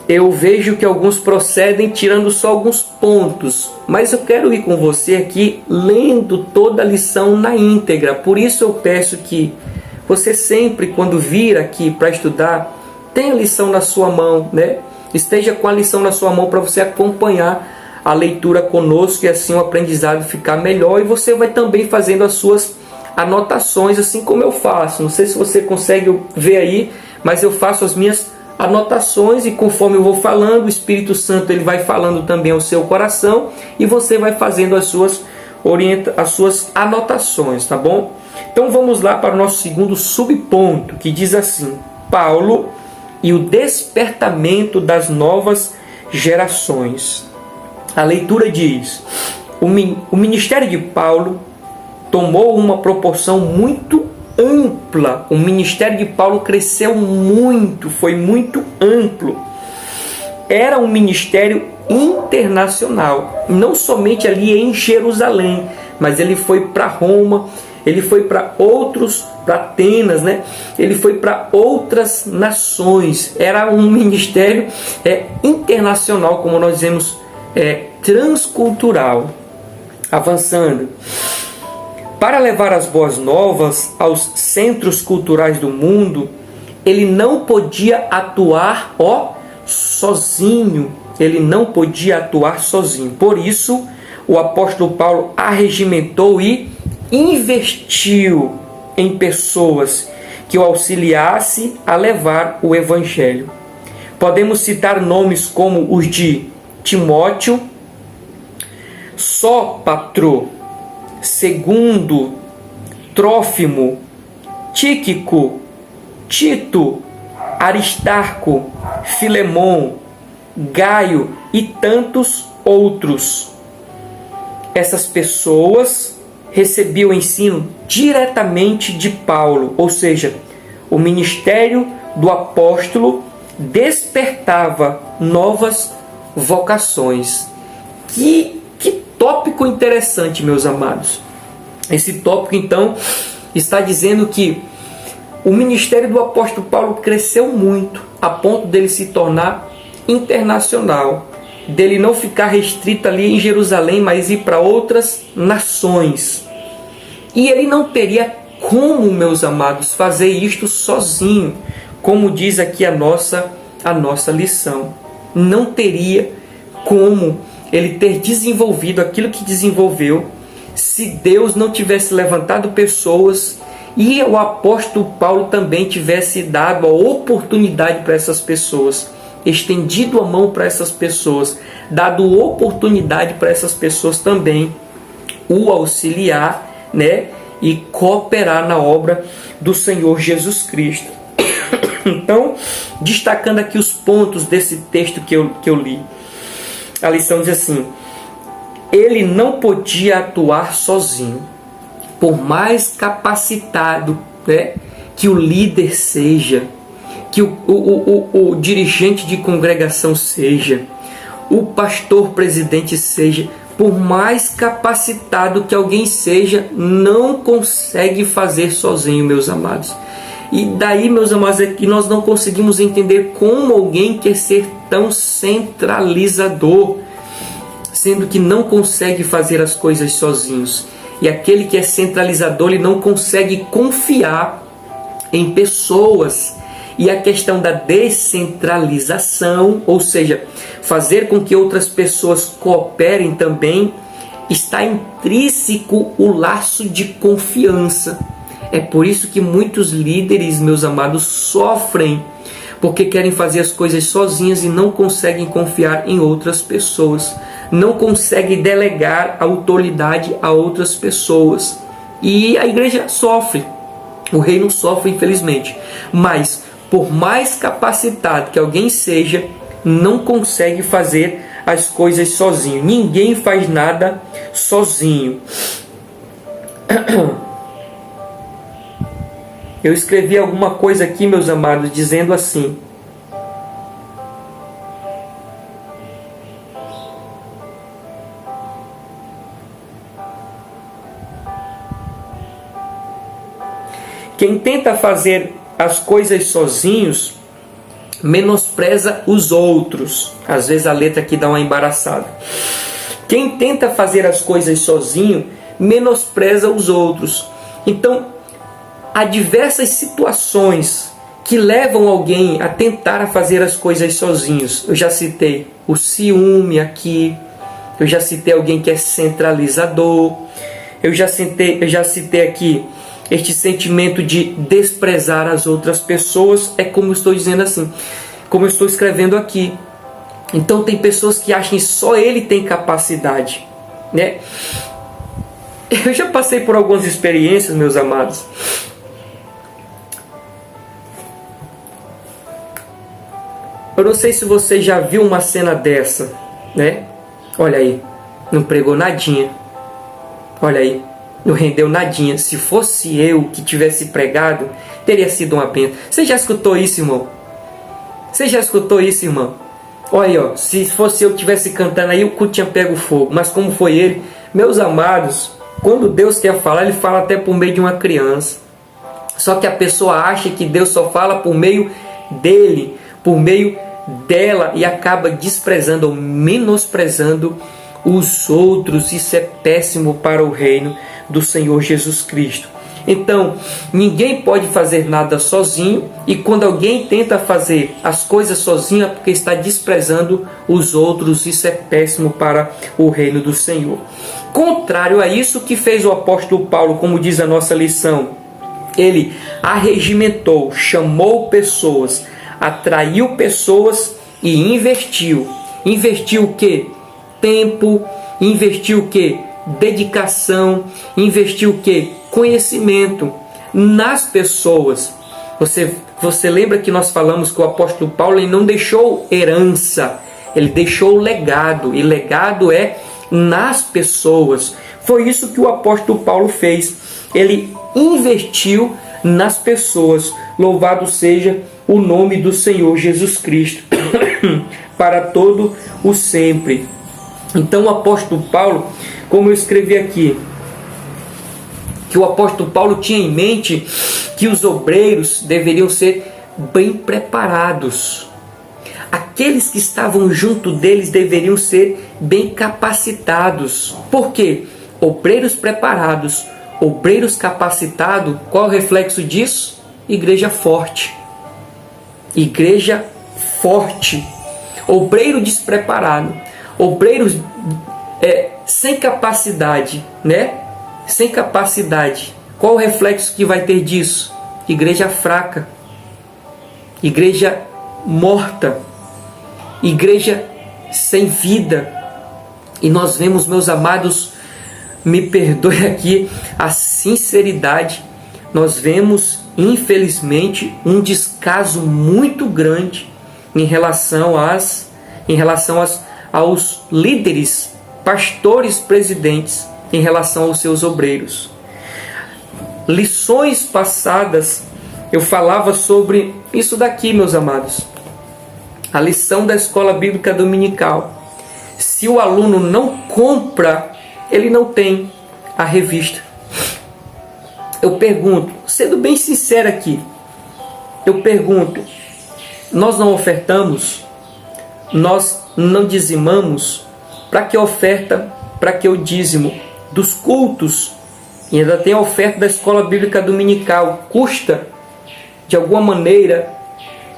eu vejo que alguns procedem tirando só alguns pontos, mas eu quero ir com você aqui lendo toda a lição na íntegra. Por isso eu peço que você sempre, quando vir aqui para estudar, tenha a lição na sua mão, esteja com a lição na sua mão para você acompanhar a leitura conosco e assim o aprendizado ficar melhor, e você vai também fazendo as suas anotações, assim como eu faço. Não sei se você consegue ver aí, mas eu faço as minhas anotações, e conforme eu vou falando, o Espírito Santo ele vai falando também ao seu coração, e você vai fazendo as suas anotações, tá bom? Então vamos lá para o nosso segundo subponto, que diz assim: Paulo e o despertamento das novas gerações. A leitura diz: o ministério de Paulo tomou uma proporção muito ampla. O ministério de Paulo cresceu muito, foi muito amplo. Era um ministério internacional, não somente ali em Jerusalém, mas ele foi para Roma, ele foi para Atenas, ele foi para outras nações. Era um ministério internacional, como nós dizemos, transcultural. Avançando. Para levar as boas novas aos centros culturais do mundo, ele não podia atuar sozinho. Ele não podia atuar sozinho. Por isso, o apóstolo Paulo arregimentou e investiu em pessoas que o auxiliasse a levar o evangelho. Podemos citar nomes como os de Timóteo, Sópatro, Segundo, Trófimo, Tíquico, Tito, Aristarco, Filemon, Gaio e tantos outros. Essas pessoas recebiam o ensino diretamente de Paulo, ou seja, o ministério do apóstolo despertava novas vocações. Que tópico interessante, meus amados. Esse tópico, então, está dizendo que o ministério do apóstolo Paulo cresceu muito, a ponto dele se tornar internacional, dele não ficar restrito ali em Jerusalém, mas ir para outras nações. E ele não teria como, meus amados, fazer isto sozinho, como diz aqui a nossa lição. Não teria como ele ter desenvolvido aquilo que desenvolveu se Deus não tivesse levantado pessoas e o apóstolo Paulo também tivesse dado a oportunidade para essas pessoas, estendido a mão para essas pessoas, dado oportunidade para essas pessoas também o auxiliar, né, e cooperar na obra do Senhor Jesus Cristo. Então, destacando aqui os pontos desse texto que eu li, a lição diz assim: ele não podia atuar sozinho, por mais capacitado, né, que o líder seja, que o dirigente de congregação seja, o pastor presidente seja, por mais capacitado que alguém seja, não consegue fazer sozinho, meus amados. E daí, meus amados, é que nós não conseguimos entender como alguém quer ser tão centralizador, sendo que não consegue fazer as coisas sozinhos. E aquele que é centralizador, ele não consegue confiar em pessoas. E a questão da descentralização, ou seja, fazer com que outras pessoas cooperem também, está intrínseco o laço de confiança. É por isso que muitos líderes, meus amados, sofrem, porque querem fazer as coisas sozinhas e não conseguem confiar em outras pessoas, não conseguem delegar a autoridade a outras pessoas. E a igreja sofre, o reino sofre, infelizmente. Mas, por mais capacitado que alguém seja, não consegue fazer as coisas sozinho. Ninguém faz nada sozinho. Eu escrevi alguma coisa aqui, meus amados, dizendo assim: quem tenta fazer as coisas sozinhos menospreza os outros. Às vezes a letra aqui dá uma embaraçada. Quem tenta fazer as coisas sozinho menospreza os outros. Então, há diversas situações que levam alguém a tentar fazer as coisas sozinhos. Eu já citei o ciúme aqui, eu já citei alguém que é centralizador, eu já citei aqui este sentimento de desprezar as outras pessoas. É como eu estou dizendo assim, como eu estou escrevendo aqui. Então tem pessoas que acham que só ele tem capacidade, né? Eu já passei por algumas experiências, meus amados. Eu não sei se você já viu uma cena dessa, né? Olha aí, não pregou nadinha. Olha aí, não rendeu nadinha. Se fosse eu que tivesse pregado, teria sido uma bênção. Você já escutou isso, irmão? Você já escutou isso, irmão? Olha aí, ó, se fosse eu que tivesse cantando aí, o culto tinha pego fogo. Mas como foi ele? Meus amados, quando Deus quer falar, Ele fala até por meio de uma criança. Só que a pessoa acha que Deus só fala por meio dele, por meio dela, e acaba desprezando ou menosprezando os outros. Isso é péssimo para o reino do Senhor Jesus Cristo. Então, ninguém pode fazer nada sozinho, e quando alguém tenta fazer as coisas sozinho é porque está desprezando os outros. Isso é péssimo para o reino do Senhor. Contrário a isso, que fez o apóstolo Paulo, como diz a nossa lição, ele arregimentou, chamou pessoas, atraiu pessoas e investiu. Investiu o quê? Tempo. Investiu o quê? Dedicação. Investiu o quê? Conhecimento nas pessoas. Você lembra que nós falamos que o apóstolo Paulo, ele não deixou herança, ele deixou legado, e legado é nas pessoas. Foi isso que o apóstolo Paulo fez. Ele investiu nas pessoas. Louvado seja o nome do Senhor Jesus Cristo para todo o sempre. Então o apóstolo Paulo, como eu escrevi aqui, que o apóstolo Paulo tinha em mente que os obreiros deveriam ser bem preparados. Aqueles que estavam junto deles deveriam ser bem capacitados. Por quê? Obreiros preparados, obreiros capacitados, qual é o reflexo disso? Igreja forte. Igreja forte. Obreiro despreparado, obreiros sem capacidade, né? Sem capacidade, Qual o reflexo que vai ter disso? Igreja fraca, igreja morta, igreja sem vida. E nós vemos, meus amados, me perdoe aqui a sinceridade, nós vemos, infelizmente, um descaso muito grande em relação aos líderes, pastores, presidentes, em relação aos seus obreiros. Lições passadas, eu falava sobre isso daqui, meus amados. A lição da escola bíblica dominical. Se o aluno não compra, ele não tem a revista. Eu pergunto, sendo bem sincero aqui, eu pergunto, nós não ofertamos? Nós não dizimamos? Para que oferta? Para que o dízimo? Dos cultos, e ainda tem a oferta da escola bíblica dominical. Custa, de alguma maneira,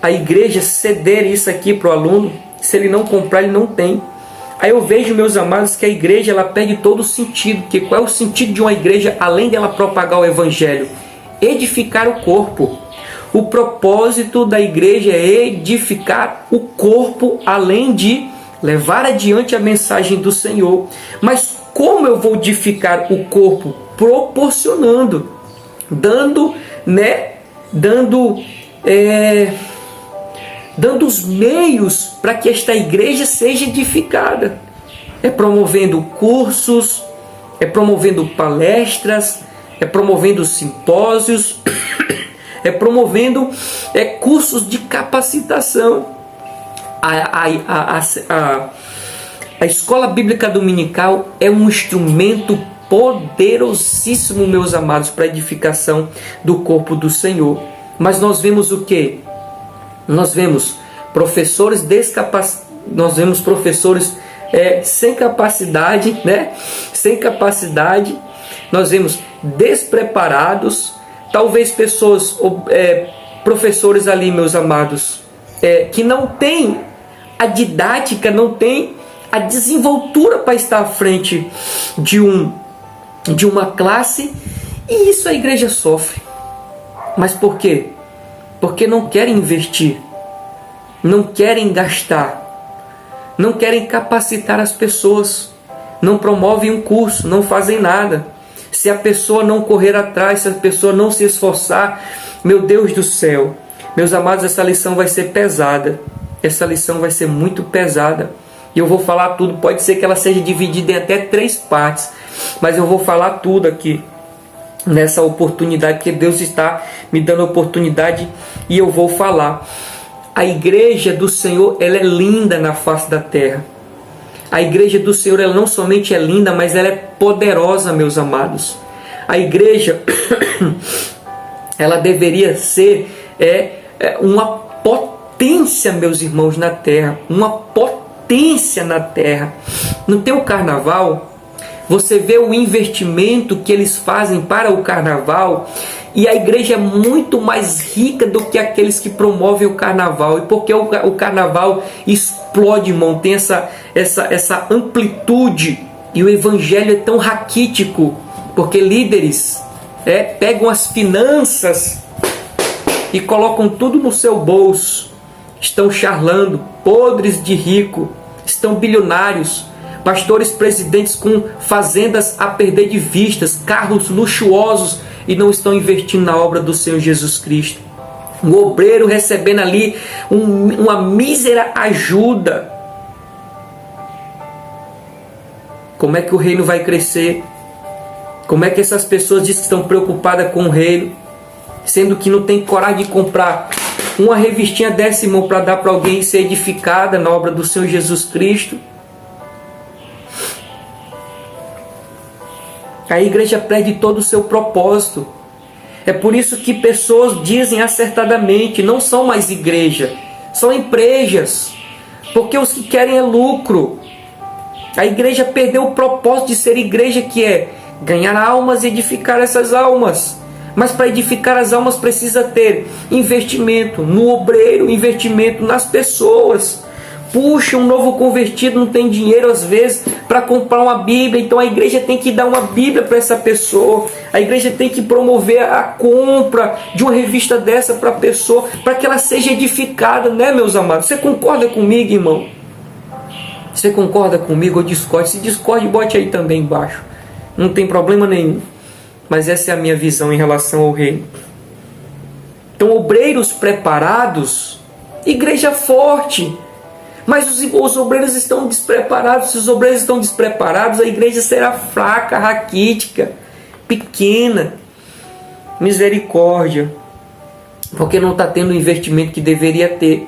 a igreja ceder isso aqui para o aluno? Se ele não comprar, ele não tem. Aí eu vejo, meus amados, que a igreja ela perde todo o sentido. Porque qual é o sentido de uma igreja, além dela propagar o evangelho? Edificar o corpo. O propósito da igreja é edificar o corpo, além de levar adiante a mensagem do Senhor. Mas como eu vou edificar o corpo? Proporcionando, dando os meios para que esta igreja seja edificada. É promovendo cursos, é promovendo palestras, é promovendo simpósios, é promovendo cursos de capacitação. A escola bíblica dominical é um instrumento poderosíssimo, meus amados, para a edificação do corpo do Senhor. Mas nós vemos o quê? Nós vemos professores nós vemos professores sem capacidade, sem capacidade. Nós vemos despreparados, talvez professores ali, meus amados, que não têm a didática, não têm a desenvoltura para estar à frente de uma classe, e isso a igreja sofre. Mas por quê? Porque não querem investir, não querem gastar, não querem capacitar as pessoas, não promovem um curso, não fazem nada. Se a pessoa não correr atrás, se a pessoa não se esforçar, meu Deus do céu, meus amados, essa lição vai ser pesada, essa lição vai ser muito pesada. E eu vou falar tudo, pode ser que ela seja dividida em até 3 partes, mas eu vou falar tudo aqui nessa oportunidade, que Deus está me dando a oportunidade, e eu vou falar. A igreja do Senhor, ela é linda na face da terra. A igreja do Senhor, ela não somente é linda, mas ela é poderosa, meus amados. A igreja, ela deveria ser uma potência, meus irmãos, na terra, uma potência na terra. No teu carnaval, você vê o investimento que eles fazem para o carnaval, e a igreja é muito mais rica do que aqueles que promovem o carnaval. E porque o carnaval explode, irmão, tem essa amplitude, e o evangelho é tão raquítico, porque líderes pegam as finanças e colocam tudo no seu bolso, estão charlando, podres de rico, estão bilionários. Pastores, presidentes com fazendas a perder de vistas, carros luxuosos, e não estão investindo na obra do Senhor Jesus Cristo. O obreiro recebendo ali uma mísera ajuda. Como é que o reino vai crescer? Como é que essas pessoas dizem que estão preocupadas com o reino, sendo que não tem coragem de comprar uma revistinha dessa, irmão, para dar para alguém ser edificada na obra do Senhor Jesus Cristo? A igreja perde todo o seu propósito. É por isso que pessoas dizem acertadamente, não são mais igreja, são empresas, porque os que querem é lucro. A igreja perdeu o propósito de ser igreja, que é ganhar almas e edificar essas almas. Mas para edificar as almas precisa ter investimento no obreiro, investimento nas pessoas. Puxa, um novo convertido não tem dinheiro às vezes para comprar uma Bíblia, então a igreja tem que dar uma Bíblia para essa pessoa. A igreja tem que promover a compra de uma revista dessa para a pessoa, para que ela seja edificada, né, meus amados? Você concorda comigo, irmão? Você concorda comigo ou discorde? Se discorde, bote aí também embaixo. Não tem problema nenhum. Mas essa é a minha visão em relação ao reino. Então, obreiros preparados, igreja forte. Mas os obreiros estão despreparados. Se os obreiros estão despreparados, a igreja será fraca, raquítica, pequena. Misericórdia. Porque não está tendo o investimento que deveria ter.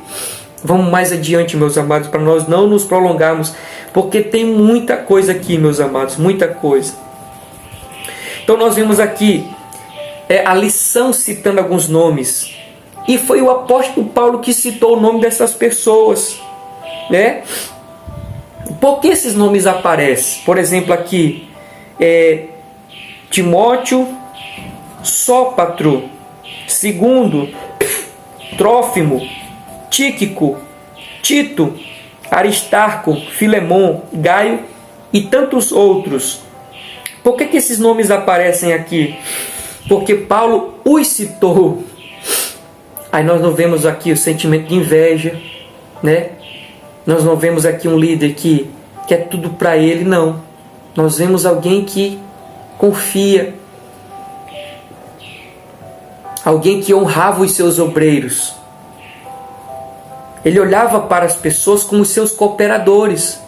Vamos mais adiante, meus amados, para nós não nos prolongarmos. Porque tem muita coisa aqui, meus amados, muita coisa. Então nós vemos aqui a lição citando alguns nomes. E foi o apóstolo Paulo que citou o nome dessas pessoas. Né? Por que esses nomes aparecem? Por exemplo, aqui Timóteo, Sópatro, segundo, Trófimo, Tíquico, Tito, Aristarco, Filemon, Gaio e tantos outros. Por que esses nomes aparecem aqui? Porque Paulo os citou. Aí nós não vemos aqui o sentimento de inveja, né? Nós não vemos aqui um líder que quer tudo para ele, não. Nós vemos alguém que confia. Alguém que honrava os seus obreiros. Ele olhava para as pessoas como seus cooperadores.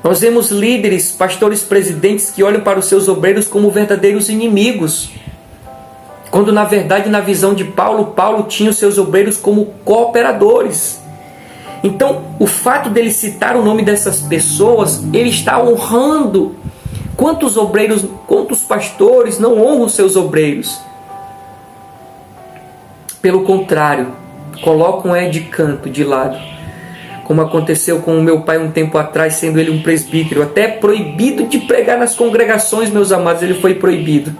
Nós vemos líderes, pastores, presidentes que olham para os seus obreiros como verdadeiros inimigos. Quando na verdade, na visão de Paulo, Paulo tinha os seus obreiros como cooperadores. Então, o fato dele citar o nome dessas pessoas, ele está honrando. Quantos obreiros, quantos pastores não honram seus obreiros? Pelo contrário, colocam de canto, de lado. Como aconteceu com o meu pai um tempo atrás, sendo ele um presbítero, até proibido de pregar nas congregações, meus amados, ele foi proibido.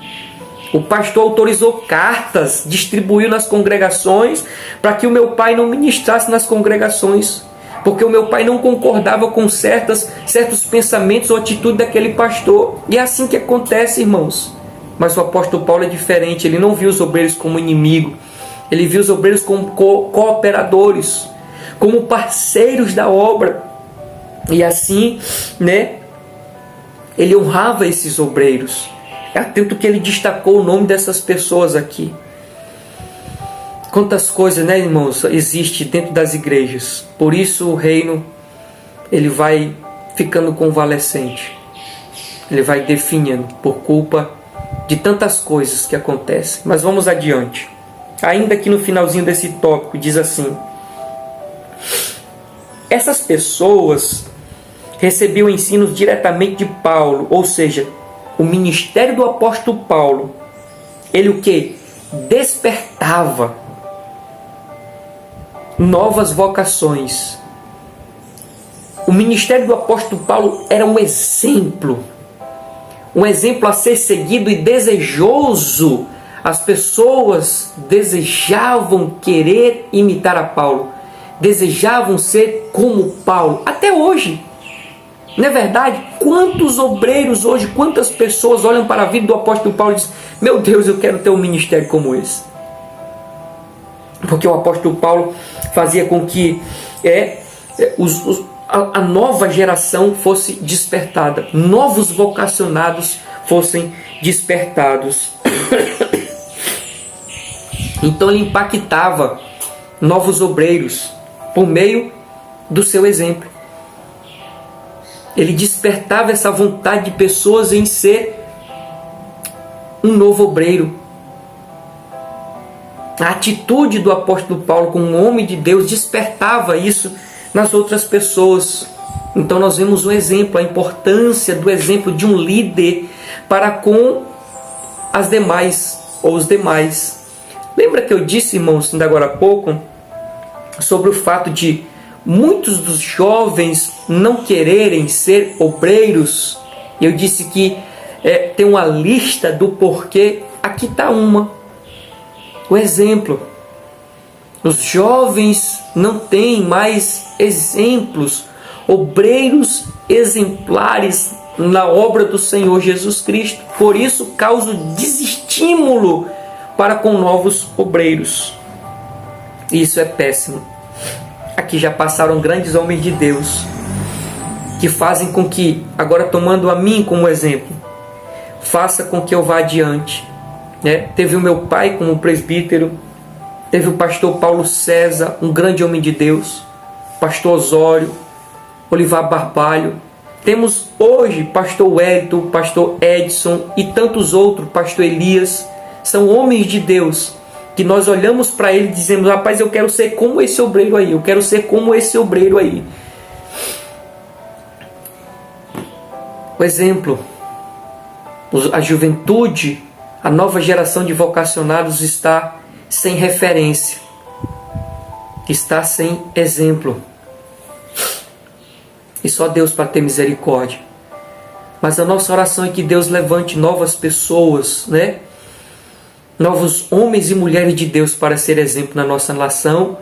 O pastor autorizou cartas, distribuiu nas congregações, para que o meu pai não ministrasse nas congregações, porque o meu pai não concordava com certos pensamentos ou atitudes daquele pastor. E é assim que acontece, irmãos. Mas o apóstolo Paulo é diferente, ele não viu os obreiros como inimigo, ele viu os obreiros como cooperadores, como parceiros da obra. E assim, né, ele honrava esses obreiros. É atento que ele destacou o nome dessas pessoas aqui. Quantas coisas, né, irmãos, existe dentro das igrejas. Por isso o reino, ele vai ficando convalescente. Ele vai definhando por culpa de tantas coisas que acontecem. Mas vamos adiante. Ainda aqui no finalzinho desse tópico, diz assim: essas pessoas recebiam ensinos diretamente de Paulo, ou seja, o ministério do apóstolo Paulo, ele o que? Despertava novas vocações. O ministério do apóstolo Paulo era um exemplo a ser seguido e desejoso. As pessoas desejavam querer imitar a Paulo, desejavam ser como Paulo, até hoje. Não é verdade? Quantos obreiros hoje, quantas pessoas olham para a vida do apóstolo Paulo e dizem: meu Deus, eu quero ter um ministério como esse. Porque o apóstolo Paulo fazia com que a nova geração fosse despertada, novos vocacionados fossem despertados. Então ele impactava novos obreiros por meio do seu exemplo. Ele despertava essa vontade de pessoas em ser um novo obreiro. A atitude do apóstolo Paulo como um homem de Deus despertava isso nas outras pessoas. Então nós vemos um exemplo, a importância do exemplo de um líder para com as demais, ou os demais. Lembra que eu disse, irmãos, ainda agora há pouco, sobre o fato de muitos dos jovens não quererem ser obreiros? Eu disse que tem uma lista do porquê. Aqui está uma. O exemplo. Os jovens não têm mais exemplos, obreiros exemplares na obra do Senhor Jesus Cristo. Por isso, causa desestímulo para com novos obreiros. Isso é péssimo. Aqui já passaram grandes homens de Deus que fazem com que, agora tomando a mim como exemplo, faça com que eu vá adiante. Teve o meu pai como presbítero, teve o pastor Paulo César, um grande homem de Deus, pastor Osório, Olivar Barbalho. Temos hoje pastor Wellington, pastor Edson e tantos outros, pastor Elias. São homens de Deus que nós olhamos para ele e dizemos: rapaz, eu quero ser como esse obreiro aí, eu quero ser como esse obreiro aí. O exemplo, a juventude, a nova geração de vocacionados está sem referência, está sem exemplo. E só Deus para ter misericórdia. Mas a nossa oração é que Deus levante novas pessoas, novos homens e mulheres de Deus para ser exemplo na nossa nação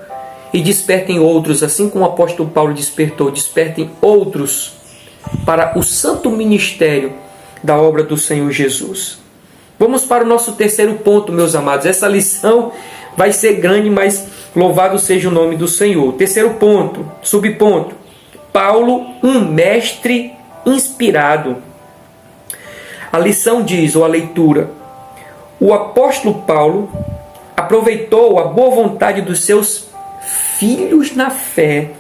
e despertem outros, assim como o apóstolo Paulo despertou, despertem outros para o santo ministério da obra do Senhor Jesus. Vamos para o nosso terceiro ponto, meus amados. Essa lição vai ser grande, mas louvado seja o nome do Senhor. Terceiro ponto, subponto. Paulo, um mestre inspirado. A lição diz, ou a leitura: o apóstolo Paulo aproveitou a boa vontade dos seus filhos na fé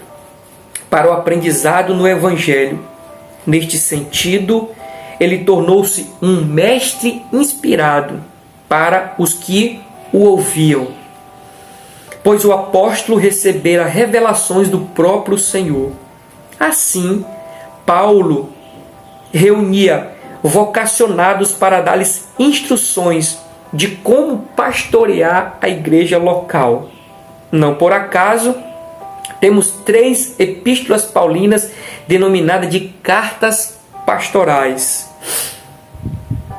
para o aprendizado no Evangelho. Neste sentido, ele tornou-se um mestre inspirado para os que o ouviam, pois o apóstolo recebera revelações do próprio Senhor. Assim, Paulo reunia vocacionados para dar-lhes instruções de como pastorear a igreja local. Não por acaso, temos 3 epístolas paulinas denominadas de cartas pastorais.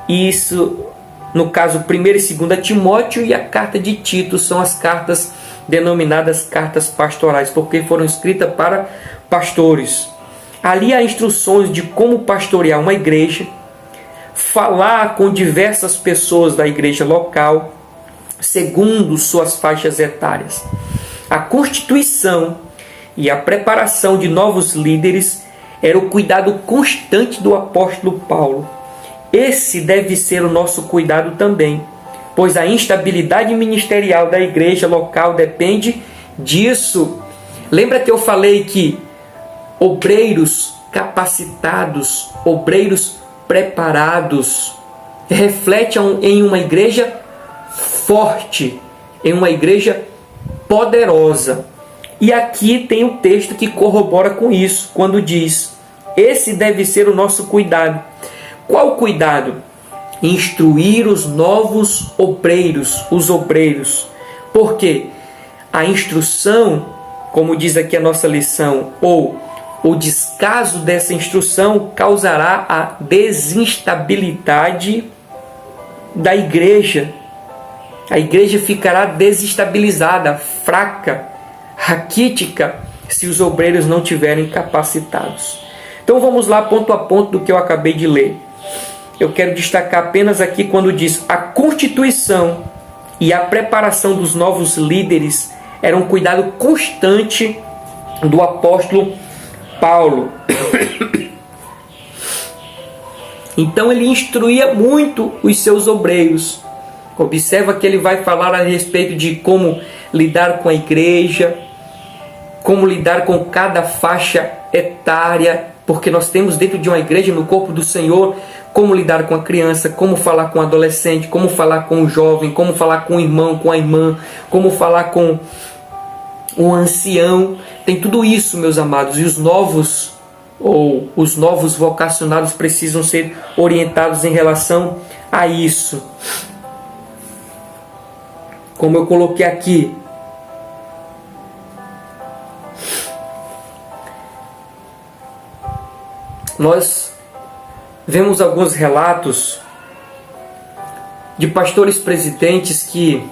Isso, no caso, 1 e 2 Timóteo e a carta de Tito são as cartas denominadas cartas pastorais, porque foram escritas para pastores. Ali há instruções de como pastorear uma igreja, falar com diversas pessoas da igreja local, segundo suas faixas etárias. A constituição e a preparação de novos líderes era o cuidado constante do apóstolo Paulo. Esse deve ser o nosso cuidado também, pois a instabilidade ministerial da igreja local depende disso. Lembra que eu falei que obreiros capacitados, obreiros preparados, refletem em uma igreja forte, em uma igreja poderosa. E aqui tem um texto que corrobora com isso, quando diz: esse deve ser o nosso cuidado. Qual cuidado? Instruir os novos obreiros, os obreiros. Porque a instrução, como diz aqui a nossa lição, ou o descaso dessa instrução causará a desinstabilidade da igreja. A igreja ficará desestabilizada, fraca, raquítica, se os obreiros não tiverem capacitados. Então vamos lá ponto a ponto do que eu acabei de ler. Eu quero destacar apenas aqui quando diz: a constituição e a preparação dos novos líderes era um cuidado constante do apóstolo Paulo. Então ele instruía muito os seus obreiros. Observa que ele vai falar a respeito de como lidar com a igreja, como lidar com cada faixa etária, porque nós temos dentro de uma igreja, no corpo do Senhor, como lidar com a criança, como falar com o adolescente, como falar com o jovem, como falar com o irmão, com a irmã, como falar com o ancião. Tem tudo isso, meus amados, e os novos vocacionados precisam ser orientados em relação a isso. Como eu coloquei aqui, nós vemos alguns relatos de pastores presidentes que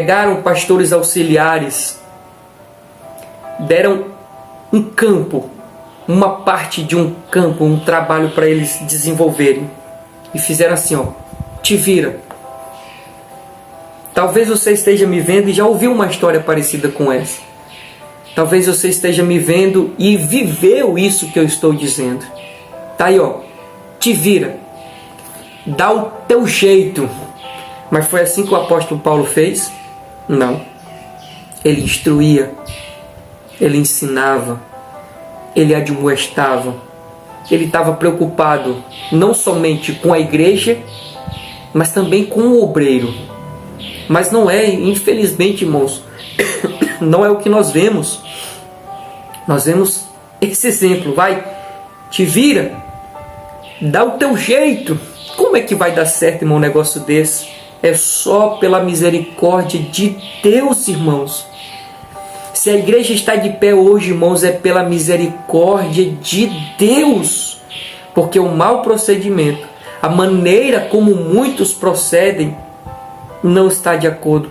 pegaram pastores auxiliares, deram um campo, uma parte de um campo, um trabalho para eles desenvolverem. E fizeram assim, ó, te vira. Talvez você esteja me vendo e já ouviu uma história parecida com essa. Talvez você esteja me vendo e viveu isso que eu estou dizendo. Tá aí, ó, te vira. Dá o teu jeito. Mas foi assim que o apóstolo Paulo fez? Não. Ele instruía, ele ensinava, ele admoestava. Ele estava preocupado não somente com a igreja, mas também com o obreiro. Mas não é, infelizmente, irmãos, não é o que nós vemos. Nós vemos esse exemplo, vai, te vira, dá o teu jeito. Como é que vai dar certo, irmão, um negócio desse? É só pela misericórdia de Deus, irmãos. Se a igreja está de pé hoje, irmãos, é pela misericórdia de Deus. Porque o mau procedimento, a maneira como muitos procedem, não está de acordo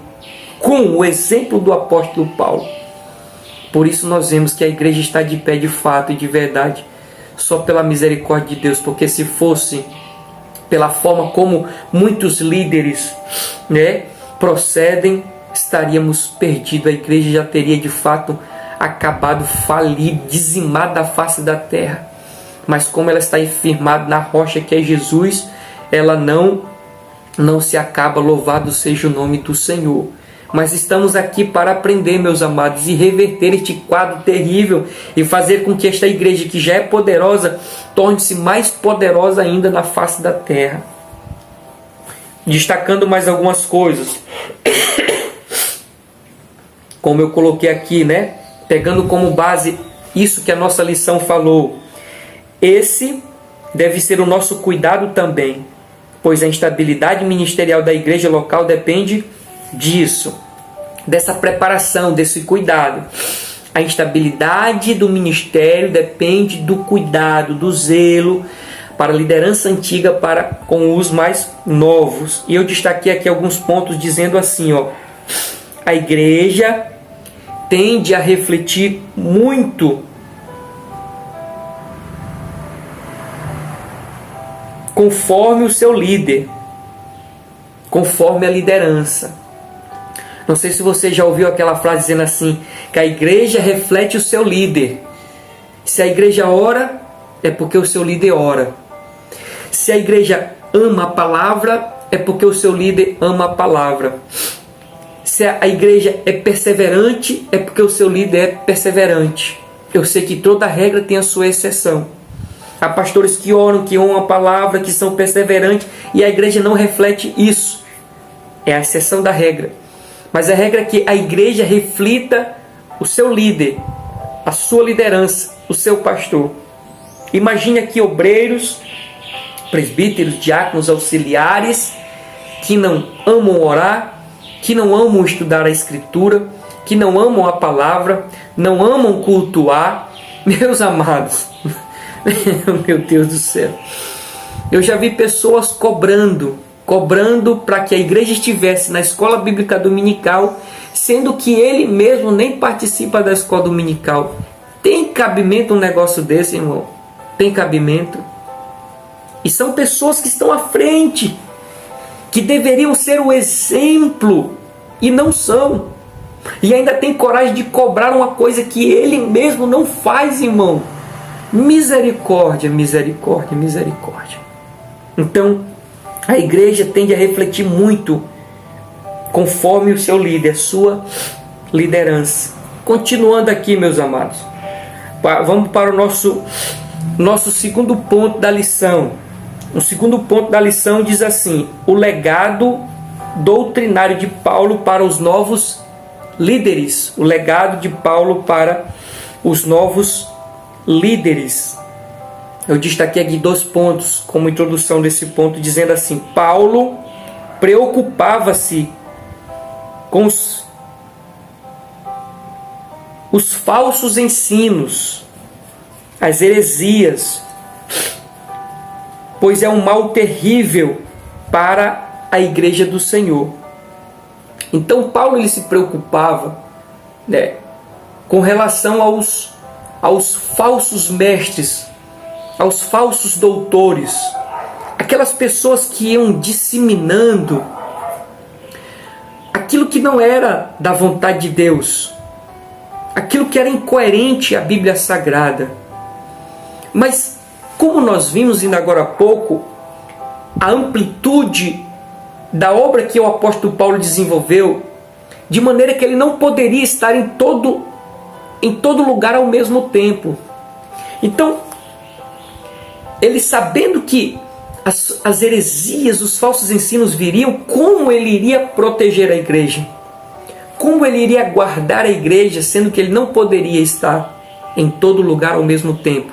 com o exemplo do apóstolo Paulo. Por isso nós vemos que a igreja está de pé de fato e de verdade, só pela misericórdia de Deus. Porque se fosse pela forma como muitos líderes, procedem, estaríamos perdidos. A igreja já teria de fato acabado, falido, dizimada da face da terra. Mas como ela está firmada na rocha que é Jesus, ela não se acaba. Louvado seja o nome do Senhor. Mas estamos aqui para aprender, meus amados, e reverter este quadro terrível e fazer com que esta igreja, que já é poderosa, torne-se mais poderosa ainda na face da terra. Destacando mais algumas coisas, como eu coloquei aqui, pegando como base isso que a nossa lição falou. Esse deve ser o nosso cuidado também, pois a instabilidade ministerial da igreja local depende disso, dessa preparação, desse cuidado. A instabilidade do ministério depende do cuidado, do zelo para a liderança antiga para com os mais novos. E eu destaquei aqui alguns pontos dizendo assim, a igreja tende a refletir muito conforme o seu líder, conforme a liderança. Não sei se você já ouviu aquela frase dizendo assim, que a igreja reflete o seu líder. Se a igreja ora, é porque o seu líder ora. Se a igreja ama a palavra, é porque o seu líder ama a palavra. Se a igreja é perseverante, é porque o seu líder é perseverante. Eu sei que toda regra tem a sua exceção. Há pastores que oram, que amam a palavra, que são perseverantes, e a igreja não reflete isso. É a exceção da regra. Mas a regra é que a igreja reflita o seu líder, a sua liderança, o seu pastor. Imagine aqui obreiros, presbíteros, diáconos, auxiliares, que não amam orar, que não amam estudar a Escritura, que não amam a palavra, não amam cultuar. Meus amados, meu Deus do céu, eu já vi pessoas cobrando para que a igreja estivesse na escola bíblica dominical, sendo que ele mesmo nem participa da escola dominical. Tem cabimento um negócio desse, irmão? Tem cabimento? E são pessoas que estão à frente, que deveriam ser o exemplo, e não são. E ainda tem coragem de cobrar uma coisa que ele mesmo não faz, irmão. Misericórdia, misericórdia, misericórdia. Então, a igreja tende a refletir muito conforme o seu líder, a sua liderança. Continuando aqui, meus amados, vamos para o nosso segundo ponto da lição. O segundo ponto da lição diz assim: o legado doutrinário de Paulo para os novos líderes. O legado de Paulo para os novos líderes. Eu destaquei aqui 2 pontos como introdução desse ponto, dizendo assim: Paulo preocupava-se com os falsos ensinos, as heresias, pois é um mal terrível para a igreja do Senhor. Então Paulo ele se preocupava, né, com relação aos falsos mestres, aos falsos doutores, aquelas pessoas que iam disseminando aquilo que não era da vontade de Deus, aquilo que era incoerente à Bíblia Sagrada. Mas, como nós vimos ainda agora há pouco, a amplitude da obra que o apóstolo Paulo desenvolveu, de maneira que ele não poderia estar em todo lugar ao mesmo tempo. Então, ele sabendo que as heresias, os falsos ensinos viriam, como ele iria proteger a igreja? Como ele iria guardar a igreja, sendo que ele não poderia estar em todo lugar ao mesmo tempo?